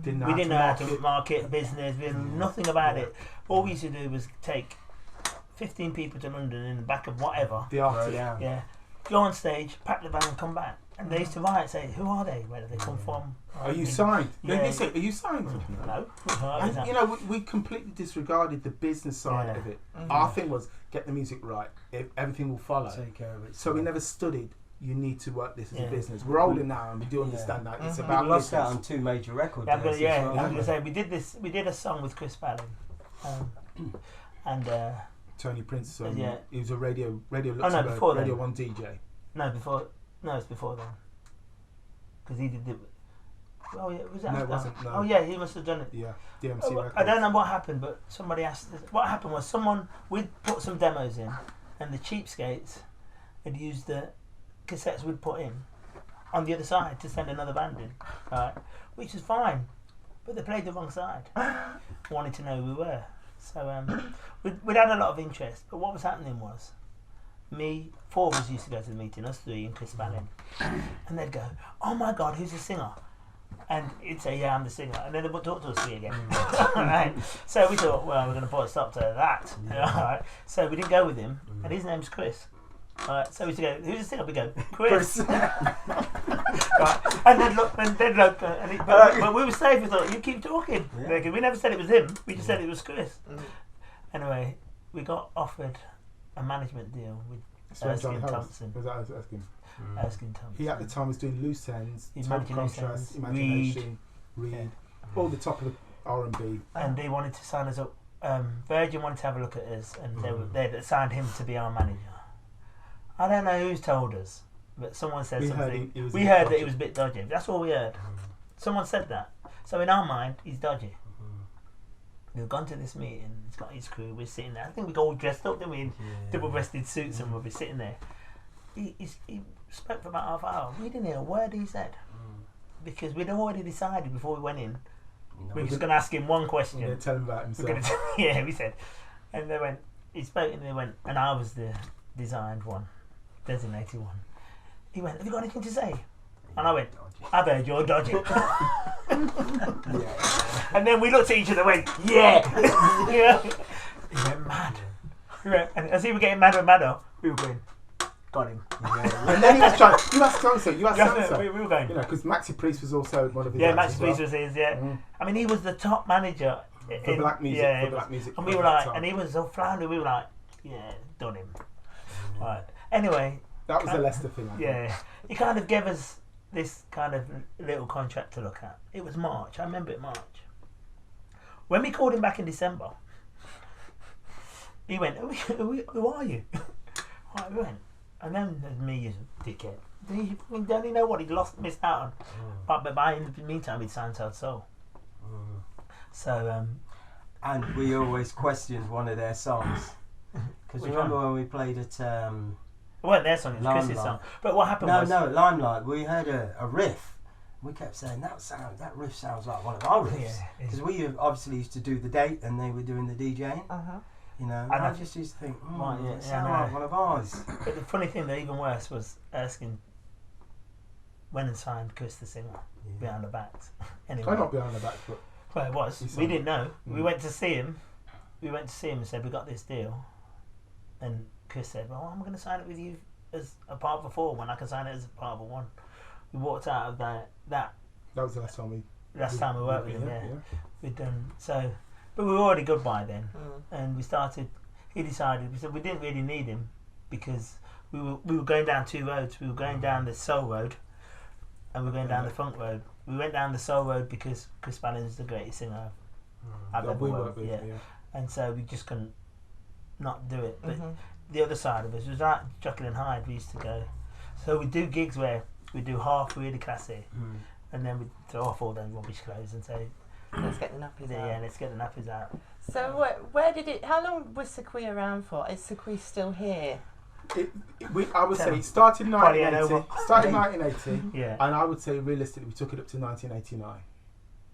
We didn't know how to market business. We knew nothing about it. All we used to do was take 15 people to London in the back of whatever. The artist. Go on stage, pack the band, and come back. And they used to write, say, who are they? Where do they come from? Are you signed? They say, are you signed? No. And, we completely disregarded the business side of it. Our thing was, get the music right. Everything will follow. Take care of it. So we never studied, you need to work this as a business. We're older now and we do understand that. It's about we lost out on 2 major records. I'm going to say, we did a song with Chris Ballin. And Tony Prince, he was a Radio Radio 1 DJ. No, it's before then. Because he did it. Oh yeah, was that? No, it wasn't. No. Oh yeah, he must have done it. Yeah, DMC Records. I don't know what happened, but somebody asked. What happened was we'd put some demos in, and the cheapskates had used the cassettes we'd put in on the other side to send another band in, right? Which is fine, but they played the wrong side. Wanted to know who we were. So we'd had a lot of interest, but what was happening was, me, 4 of us used to go to the meeting, us 3 and Chris Bannon, and they'd go, "Oh my God, who's the singer?" And he'd say, "Yeah, I'm the singer," and then they would talk to us 3 again. Right? So we thought, well, we're going to put a stop to that. Right? So we didn't go with him, and his name's Chris. Right? So we used to go, "Who's the singer?" We go, "Chris." Right? And then look, but we were safe. We thought, "You keep talking." Yeah. We never said it was him. We just said it was Chris. Anyway, we got offered a management deal with Erskine Thompson. Was that Erskine? Erskine Thompson. He at the time was doing Loose Ends, Top Contrast, Imagination, Reed, all the top of the R&B. And they wanted to sign us up. Virgin wanted to have a look at us, and they'd assigned him to be our manager. I don't know who's told us, but someone said something. We heard that he was a bit dodgy. That's all we heard. Someone said that. So in our mind, he's dodgy. We've gone to this meeting. He's got his crew. We're sitting there. I think we got all dressed up, didn't we? In double-breasted suits, and we'll be sitting there. He spoke for about half an hour. We didn't hear a word he said because we'd already decided before we went in. We were just going to ask him one question. Yeah, tell him about himself. Yeah, we said. And they went. He spoke, and they went. And I was the designed one, designated one. He went, "Have you got anything to say?" And I went, "I've heard you're dodgy." And then we looked at each other and went, "Yeah." Yeah. He went mad. And as he was getting madder and madder, we were going, "Got him." And then he was trying. You asked Sansa. We were going. You know, because Maxi Priest was also one of his. Yeah, Maxi Priest was his. Yeah. I mean, he was the top manager for black music. Yeah, for black music. And we were like, and he was so floundering. We were like, "Yeah, done him." Right. Anyway. That was the Leicester thing. I think. He kind of gave us this kind of little contract to look at. It was March. I remember it March. When we called him back in December, he went, "Who are you?" Right, we went, and then there's me, you dickhead. Don't you know what he'd missed out on? But by in the meantime, he'd signed South Soul. So, and we always questioned one of their songs because remember when we played at. It wasn't their song, it was Chris's song. But what happened was... No, Limelight. We heard a riff. We kept saying, that riff sounds like one of our riffs. Because we obviously used to do the date and they were doing the DJing. You know, and I just used to think, it sounds like one of ours. But the funny thing that even worse was Erskine went and signed Chris the singer behind the backs. Anyway. Not behind the backs, but... Well, it was. We didn't know. We went to see him. And said, "We got this deal." And Chris said, "Well, I'm going to sign it with you as a part of a 4 when I can sign it as a part of a 1. We walked out of that. That was the last time we worked with him. Yeah. We'd done so, but we were already good by then. And we started. He decided. We said we didn't really need him because we were going down 2 roads. We were going down the soul road, and we were going down the funk road. We went down the soul road because Chris Bannon's the greatest singer I've ever worked with. And so we just couldn't not do it. But the other side of us was like Jekyll and Hyde. We used to go. So we'd do gigs where we'd do half really classy, and then we'd throw off all those rubbish clothes and say, "Let's get the nappies out." Yeah, let's get the nappies out. So where did it? How long was Saquii around for? Is Saquii still here? I would say it started in 1980. Yeah. And I would say realistically we took it up to 1989.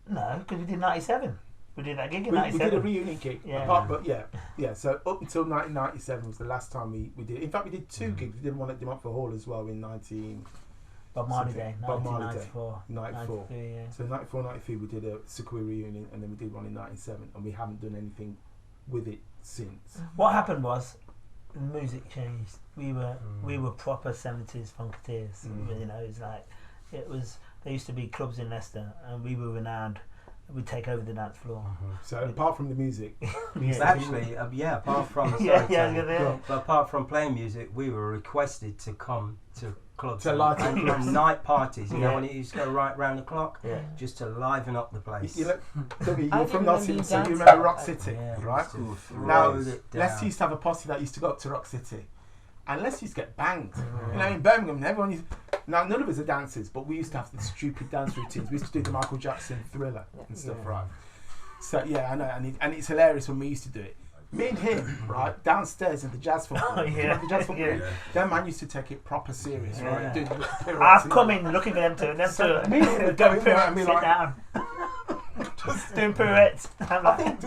No, because we did 97. We did that gig in 97. We did a reunion gig. Yeah. So up until 1997 was the last time we did. In fact, we did 2 gigs. We did one at the Montfort Hall as well in Bob Marley Day, 1994. 94. Yeah. So 94, 93 we did a Saquii reunion, and then we did one in 97, and we haven't done anything with it since. What happened was the music changed. We were proper 70s funketeers. You know, it was. There used to be clubs in Leicester, and we were renowned. We'd take over the dance floor. So apart from the music, actually, apart from but apart from playing music, we were requested to come to clubs and night parties. You know, when it used to go right round the clock, just to liven up the place. You're from Nottingham, so you remember Rock City, right? Now, Leicester used to have a posse that used to go up to Rock City, and Leicester used to get banged. You know, in Birmingham, everyone used. Now, none of us are dancers, but we used to have the stupid dance routines. We used to do the Michael Jackson Thriller and stuff, right? So, I know, and it's hilarious when we used to do it. Me and him, right, downstairs in the jazz football. The jazz football. That man used to take it proper serious, right? I've come in looking for them to. Me and him would go in there and be like, just doing pirouettes. I think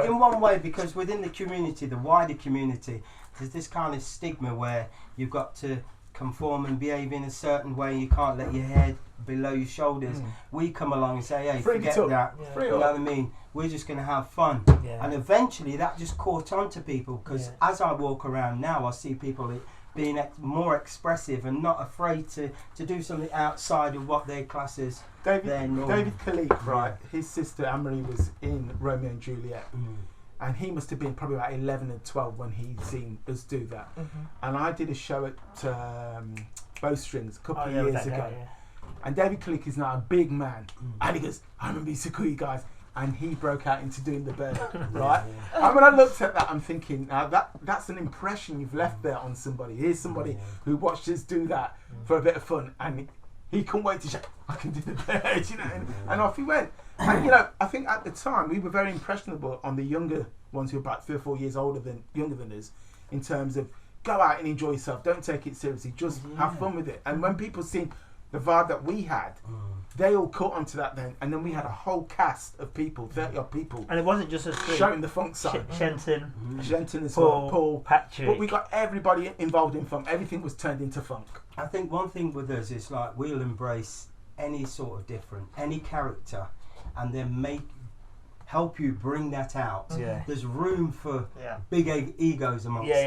in one way, because within the community, the wider community, there's this kind of stigma where you've got to conform and behave in a certain way. You can't let your head below your shoulders. We come along and say, hey, forget that. You know what I mean? We're just going to have fun. And eventually that just caught on to people, because as I walk around now, I see people being more expressive and not afraid to do something outside of what their class is. David Khalik, right? His sister Anne-Marie was in Romeo and Juliet. And he must have been probably about 11 and 12 when he'd seen us do that. And I did a show at Bowstrings a couple of years ago. And David Khalik is now a big man. And he goes, I remember these Saquii guys. And he broke out into doing the bird, right? And when I looked at that, I'm thinking, now that's an impression you've left there on somebody. Here's somebody who watched us do that for a bit of fun. And he couldn't wait to show, I can do the bird, you know. And off he went. And, you know, I think at the time we were very impressionable on the younger ones who were about 3 or 4 years younger than us, in terms of go out and enjoy yourself, don't take it seriously, just have fun with it. And when people seen the vibe that we had, they all caught onto that then, and then we had a whole cast of people, 30 odd people, and it wasn't just us three, shouting the funk side. Shenton as well, Paul, Patrick. But we got everybody involved in funk. Everything was turned into funk. I think one thing with us is like we'll embrace any sort of different, any character, and then help you bring that out. There's room for big egos amongst us.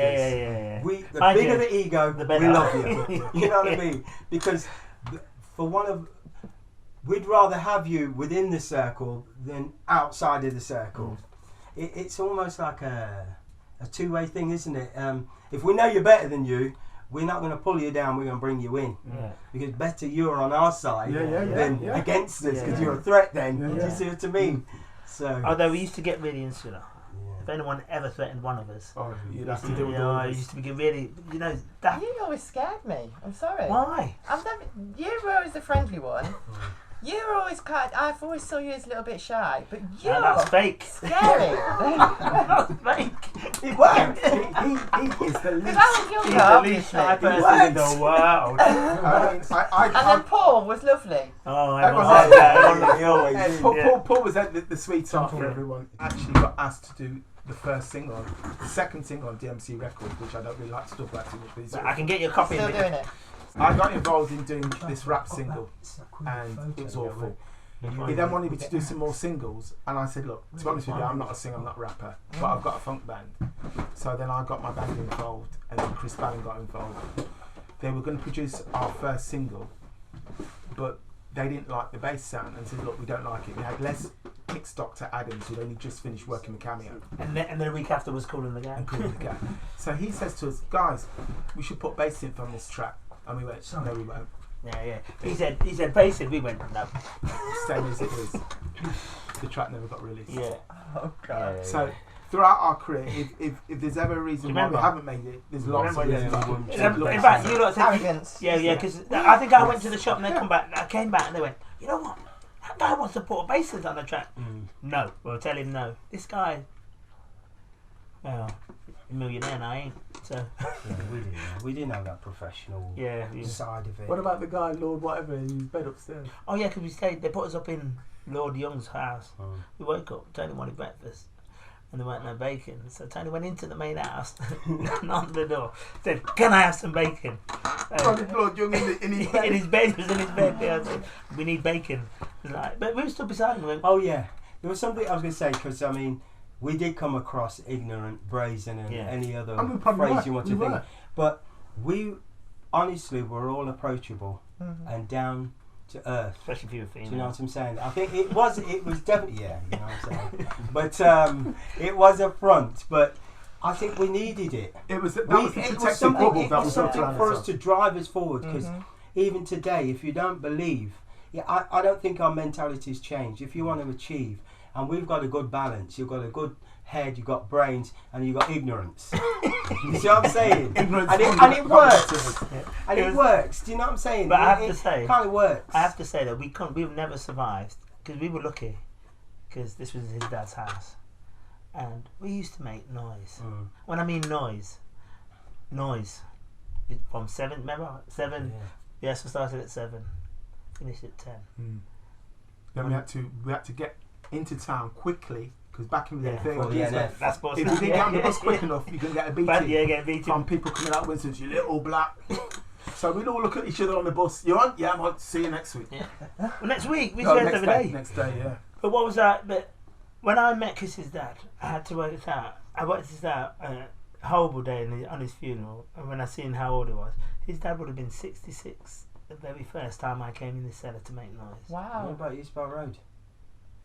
The bigger the ego, the better. We love you. You know what I mean? Because we'd rather have you within the circle than outside of the circle. It's almost like a two-way thing, isn't it? If we know you're better than you, we're not going to pull you down, we're going to bring you in. Because better you're on our side than against us, because you're a threat then. Do you see what I mean? So, although we used to get really insular. If anyone ever threatened one of us, you'd have to deal with all this. Used to be really, you know. That you always scared me. I'm sorry. Why? You were always the friendly one. You were always I've always saw you as a little bit shy, but you're that's fake. Scary. That's fake. It worked. He is the least shy person in the world. And then Paul was lovely. Oh, Paul was the sweetheart for everyone. Actually got asked to do the second single on DMC Records, which I don't really like to talk about too much. But I can get your copy. Still doing it. I got involved in doing this rap single, and it was awful. He then wanted me to do some more singles, and I said, look, to be honest with you, I'm not a singer, I'm not a rapper, but I've got a funk band. So then I got my band involved, and then Chris Ballin got involved. They were going to produce our first single, but they didn't like the bass sound and said, look, we don't like it. We had Les mixed Dr. Adams, who'd only just finished working with Cameo. And then a week after was Cool in the Gang. So he says to us, guys, we should put bass synth on this track. And we went, no, we won't. Yeah. He said bass synth, we went, no. Same as it is. The track never got released. Yeah. Oh, God. So throughout our career, if there's ever a reason why we haven't made it, there's lots of reasons. In fact, you lot said arrogance. Yeah, because I think I went to the shop and they come back. I came back and they went, you know what? That guy wants to put a bassist on the track. No, we'll tell him no. This guy, well, a millionaire and I ain't. So we didn't have that professional side of it. What about the guy, Lord whatever, in his bed upstairs? Oh yeah, because we stayed. They put us up in Lord Young's house. We woke up. Tony wanted breakfast. And there weren't no bacon. So Tony went into the main house, knocked on the door, said, can I have some bacon? Lord Young in his bed. In his bed, he was in his bed. Yeah, I said, we need bacon. But we were stood beside him. Oh yeah. There was something I was going to say, because I mean, we did come across ignorant, brazen, and any other phrase you want to think. But we honestly were all approachable and down to earth. Especially if you were female. Do you know what I'm saying? I think it was definitely, you know what I'm saying? But it was a front, but I think we needed it. It was something for us to drive us forward, because even today, if you don't believe, I don't think our mentality's changed. If you want to achieve, and we've got a good balance, you've got a good head, you've got brains, and you've got ignorance. You see what I'm saying? Ignorance and it works. And it works. Do you know what I'm saying? But I have to say, it kind of works. I have to say that we've never survived, because we were lucky, because this was his dad's house, and we used to make noise. When I mean noise, from 7. Remember 7? Yes, we started at 7, finished at 10. Then we had to get into town quickly. Because back in the day, that's if you didn't get on the bus quick enough, you can get a beating from people coming out Windsor, you little black. So we'd all look at each other on the bus. You on? Yeah, I'm on. See you next week. Yeah. Well, next week. We every day. Next day, yeah. But what was that? But when I met Chris's dad, I had to work this out. I worked this out a horrible day on his funeral. And when I seen how old he was, his dad would have been 66 the very first time I came in the cellar to make noise. Wow. What about East Park Road?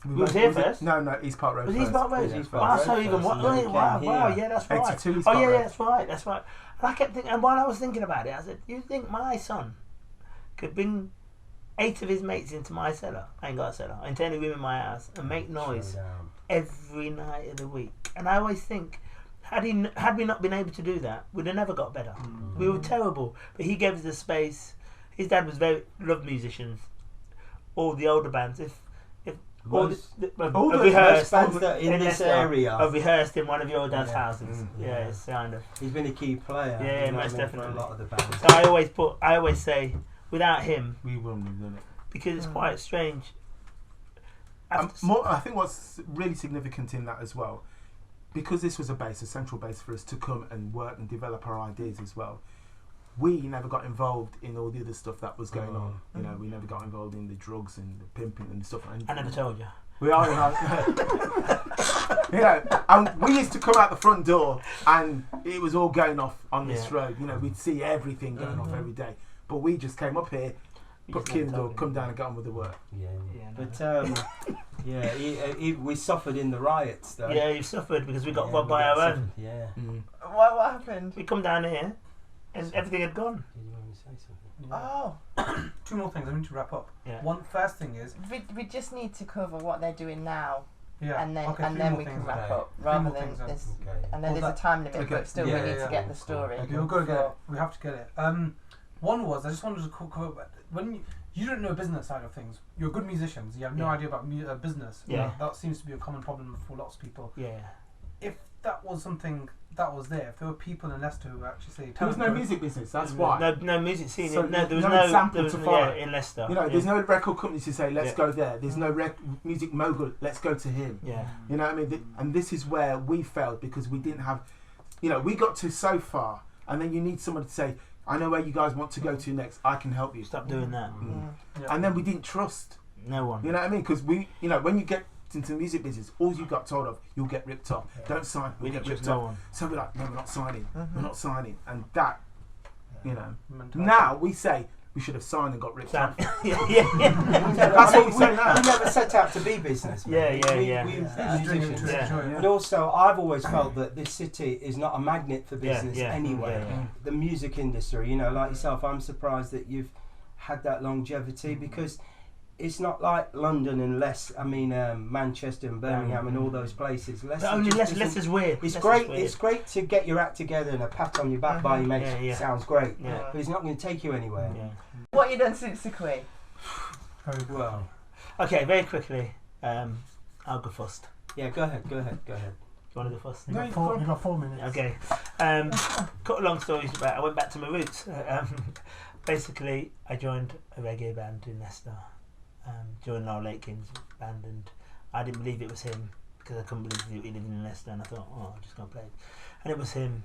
We was here first? No, East Park Road. Was East Park Road? East Park Road. So even wow, yeah, that's right. 82 Oh yeah, that's right. And I kept thinking, and while I was thinking about it, I said, "You think my son could bring 8 of his mates into my cellar? I ain't got a cellar. I ain't any room in my house and make noise every night of the week." And I always think, had we not been able to do that, we'd have never got better. We were terrible, but he gave us the space. His dad was loved musicians. All the older bands, rehearsed bands that in this area. I've rehearsed in one of your dad's houses. It's kind of. He's been a key player. Yeah, most definitely. For a lot of the bands. So I always say, without him, we wouldn't have done it. Because it's quite strange. I think what's really significant in that as well, because this was a central base for us to come and work and develop our ideas as well. We never got involved in all the other stuff that was going on. You know, we never got involved in the drugs and the pimping and stuff. I never told you. We are, you know, and we used to come out the front door and it was all going off on this road. You know, we'd see everything going off every day. But we just came up here, put key in the door, come down and get on with the work. We suffered in the riots though. Yeah, you suffered because we got robbed by our own. Yeah. What happened? We come down here and everything had gone. Did you want me to say something? Oh. 2 more things. I need to wrap up. Yeah. First thing is we just need to cover what they're doing now. Yeah. And then we can wrap okay. up rather than this. Okay. And then there's a time limit, but still we need to get the story. Okay, we'll go get it. We have to get it. One was I just wanted to cover when you don't know business side of things. You're good musicians. You have no idea about business. Yeah. That seems to be a common problem for lots of people. Yeah. If that was something that was there, if there were people in Leicester who actually say there was no music business, that's why. No music scene. So there was no example to follow. In Leicester. You know, there's no record company to say let's go there. There's no music mogul, let's go to him. Yeah. You know what I mean? And this is where we failed because we didn't have, you know, we got to so far, and then you need someone to say, I know where you guys want to go to next. I can help you. Stop doing that. And then we didn't trust no one. You know what I mean? Because we, you know, when you get into the music business, all you got told of, you'll get ripped off. Don't sign, we'll get ripped off. So we're like, no, we're not signing. We're not signing. And that, you know, now we say we should have signed and got ripped off. That's what we say now. We never set out to be business. Yeah. But also, I've always felt that this city is not a magnet for business anyway. The music industry, you know, like yourself, I'm surprised that you've had that longevity because it's not like London and Manchester and Birmingham and all those places. Leicester's weird. It's great. It's great to get your act together and a pat on your back by your mates. Sounds great. But it's not going to take you anywhere. What have you done since Saquii? Very well. Okay, very quickly. I'll go first. Yeah, go ahead. Do you want to go first? No, you've got 4 minutes. Okay. Cut a long story short, I went back to my roots. Basically, I joined a reggae band in Leicester. Joined Noel Aiken's band, and I didn't believe it was him because I couldn't believe he lived in Leicester, and I thought, oh, I'm just going to play it. And it was him.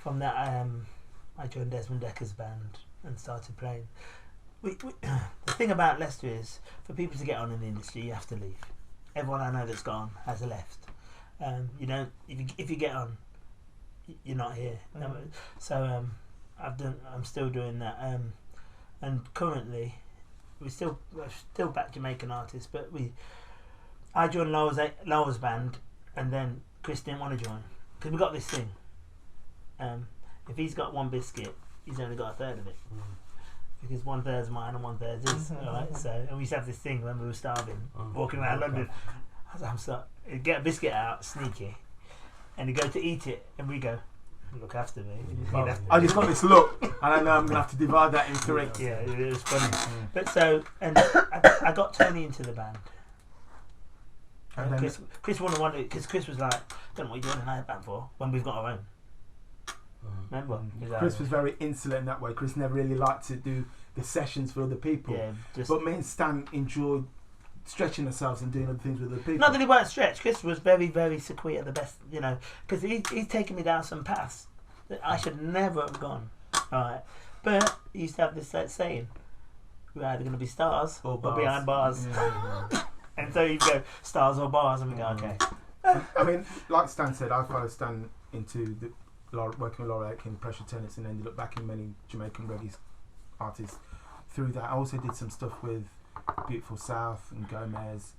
From that, I joined Desmond Decker's band and started playing. The thing about Leicester is, for people to get on in the industry, you have to leave. Everyone I know that's gone has left. You don't. If you get on, you're not here. So I'm still doing that. And currently, we're still back Jamaican artists, but I joined Lowell's band, and then Chris didn't want to join because we got this thing. If he's got one biscuit, he's only got a third of it because 1/3 is mine and 1/3 his. Right? So, and we used to have this thing when we were starving, walking around London. I was like, I'm sorry, he'd get a biscuit out, sneaky, and he'd go to eat it, and we go, look after me. I just got this look, and I know I'm going to have to divide that in 3. Yeah, it was funny. But so, and I got Tony into the band. Chris wouldn't want to, because Chris was like, don't know what you're doing in a band for, when we've got our own. Remember? Chris was very insular in that way. Chris never really liked to do the sessions for other people. Yeah, but me and Stan enjoyed stretching ourselves and doing other things with other people. Not that he weren't stretched. Chris was very, very Saquii at the best, you know, because he's taken me down some paths that I should never have gone. Right, but he used to have this saying: "We're either going to be stars or behind bars." Yeah. And so you go stars or bars, and we go, okay. I mean, like Stan said, I followed Stan into working with Laura Aitken, Pressure Tennis, and ended up backing many Jamaican reggae artists through that. I also did some stuff with Beautiful South and Gomez,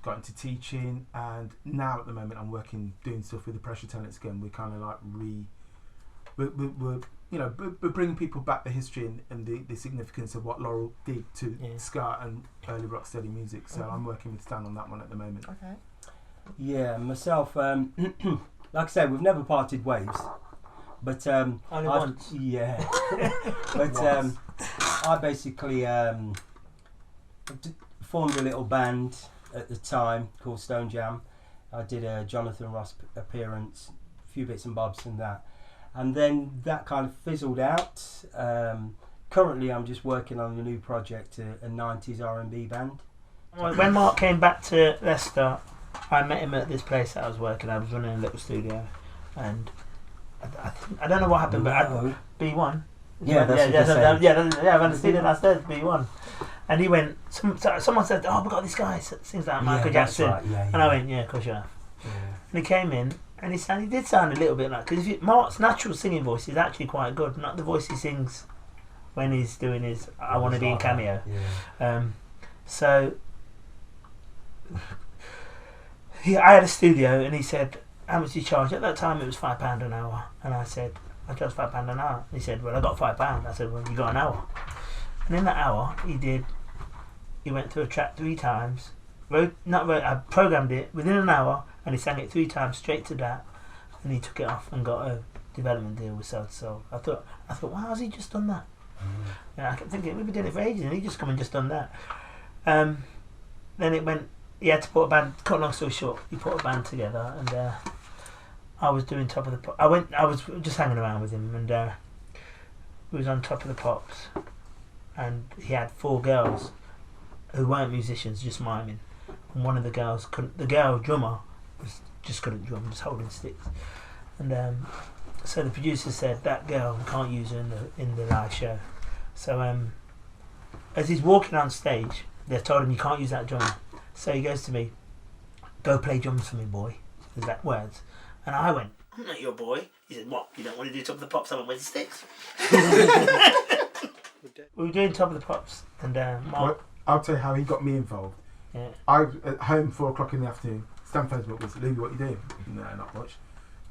got into teaching, and now at the moment I'm doing stuff with the Pressure Tennis again. We're kind of like we're bringing people back the history and the significance of what Laurel did to ska and early rocksteady music. So I'm working with Stan on that one at the moment. Okay. Yeah, myself, like I say, we've never parted ways, but only once. Yeah, but I basically formed a little band at the time called Stone Jam. I did a Jonathan Ross appearance, a few bits and bobs and that, and then that kind of fizzled out. Currently, I'm just working on a new project, a 90s R&B band. When Mark came back to Leicester, I met him at this place that I was working at. I was running a little studio, and I don't know what happened, but B1. Yeah, I've understood it downstairs, B1. And he went, someone said, "Oh, we got this guy, sings like Michael Jackson." Right, and I went, "Yeah, of course you have." Yeah. And he came in, and he did sound a little bit like, because Mark's natural singing voice is actually quite good, not the voice he sings when he's doing his I Want to Be in cameo. Yeah. So I had a studio, and he said, "How much do you charge?" At that time it was £5 an hour, and I said, "I charge £5 an hour." And he said, "Well, I got £5." I said, "Well, you got an hour." And in that hour he went through a track 3 times, I programmed it within an hour, and he sang it 3 times straight to that, and he took it off and got a development deal with Soul to Soul. I thought, wow, has he just done that? And I kept thinking, we've been doing it for ages, and he just come and just done that. Then it went, he had to put a band, cut long story short, he put a band together, and I was doing Top of the Pops. I was just hanging around with him, and we was on Top of the Pops, and he had 4 girls who weren't musicians, just miming. And one of the girls the girl drummer just couldn't drum, just holding sticks. And so the producer said, "That girl, we can't use her in the live show." So as he's walking on stage, they told him, "You can't use that drummer." So he goes to me, "Go play drums for me, boy." There's that words. And I went, "I'm not your boy." He said, "What? You don't want to do Top of the Pops? I went, "Where's the sticks?" We were doing Top of the Pops, and Mark. Well, I'll tell you how he got me involved. Yeah. I was at home 4 o'clock in the afternoon. Stan phones me up, was, "Louie, what you doing?" "No, not much."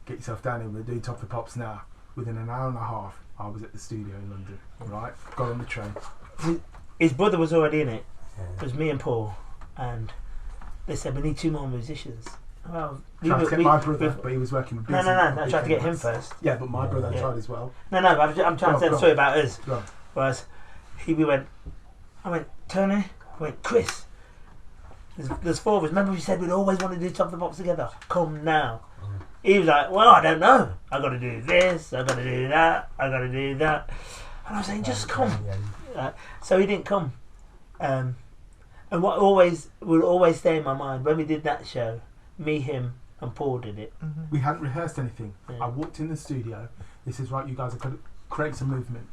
"Get yourself down here. We're doing Top of the Pops now." Within an hour and a half, I was at the studio in London. Right, got on the train. His brother was already in it. It was me and Paul, and they said, "We need 2 more musicians." Well, tried to get my brother, but he was working with busy. No. I tried to get him first. Yeah, but my brother tried as well. No. I'm trying to tell the story about us. Whereas I went, "Tony," I went, "Chris, there's 4 of us. Remember we said we'd always want to do Top of the Pops together? Come now." He was like, "Well, I don't know. I got to do this. I got to do that. I got to do that." And I was saying, "Just come." So he didn't come. And what will always stay in my mind, when we did that show, me, him, and Paul did it. Mm-hmm. We hadn't rehearsed anything. Yeah. I walked in the studio. He says, "Right, you guys are going to create some movement."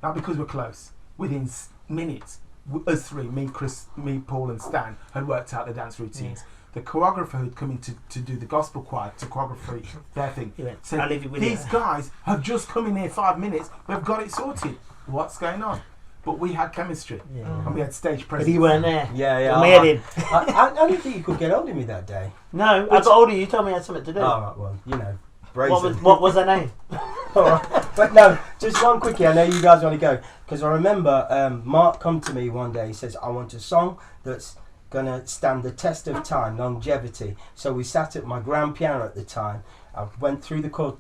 Now, because we're close, within minutes, us 3, me, Chris, me, Paul, and Stan, had worked out the dance routines. Yeah. The choreographer who'd come in to do the gospel choir, to choreography their thing, said, "I'll leave it with these guys have just come in here 5 minutes. We've got it sorted. What's going on?" But we had chemistry, and we had stage presence. But you weren't there. Yeah. I didn't think you could get hold of me that day. No, I got hold of you. You told me I had something to do. Oh, right, well, you know, brazen. What was her name? But no, just one quickie. I know you guys want to go, because I remember Mark come to me one day. He says, "I want a song that's gonna stand the test of time, longevity." So we sat at my grand piano at the time. I went through the chord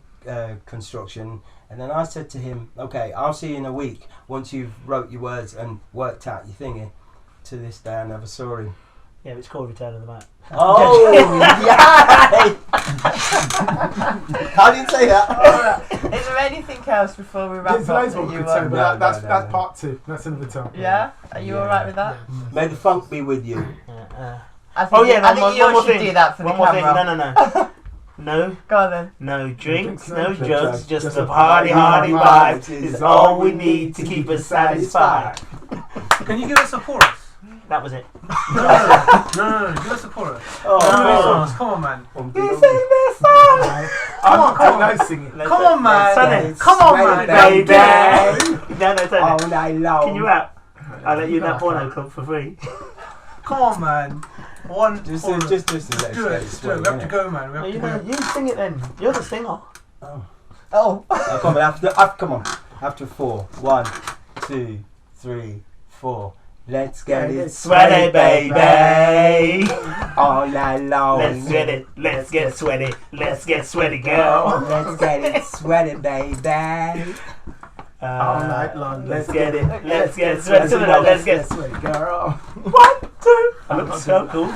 construction, and then I said to him, "Okay, I'll see you in a week once you've wrote your words and worked out your thingy." To this day, I never saw him. Yeah, it's called Return of the Mac. Oh, yeah! I didn't say that. Is there anything else before we wrap There's up? loads more we could say, but that's part 2. That's another time. Yeah? Are you alright with that? May the funk be with you. I think you should do that for the camera. No. Go on then. No drinks, no drugs, just a party vibes is all we need to keep us satisfied. Can you give us a chorus? That was it. No. Give us a chorus. Oh, come on, man. You sing this song. Come on, singing. Come on, man. Come on, man, baby. No, all night long. Can you rap? I'll let you in that porno club for free. Come on, man. Just do it. We have to go, man. You sing it then. You're the singer. Come on, after 4. 1, 2, 3, 4. Let's get it sweaty, baby. All night long. Let's get it. Let's get sweaty. Let's get sweaty, girl. Let's get it sweaty, baby. All night long. Let's get it. Let's get sweaty. Let's get sweaty, girl. 1, 2. I look so cool.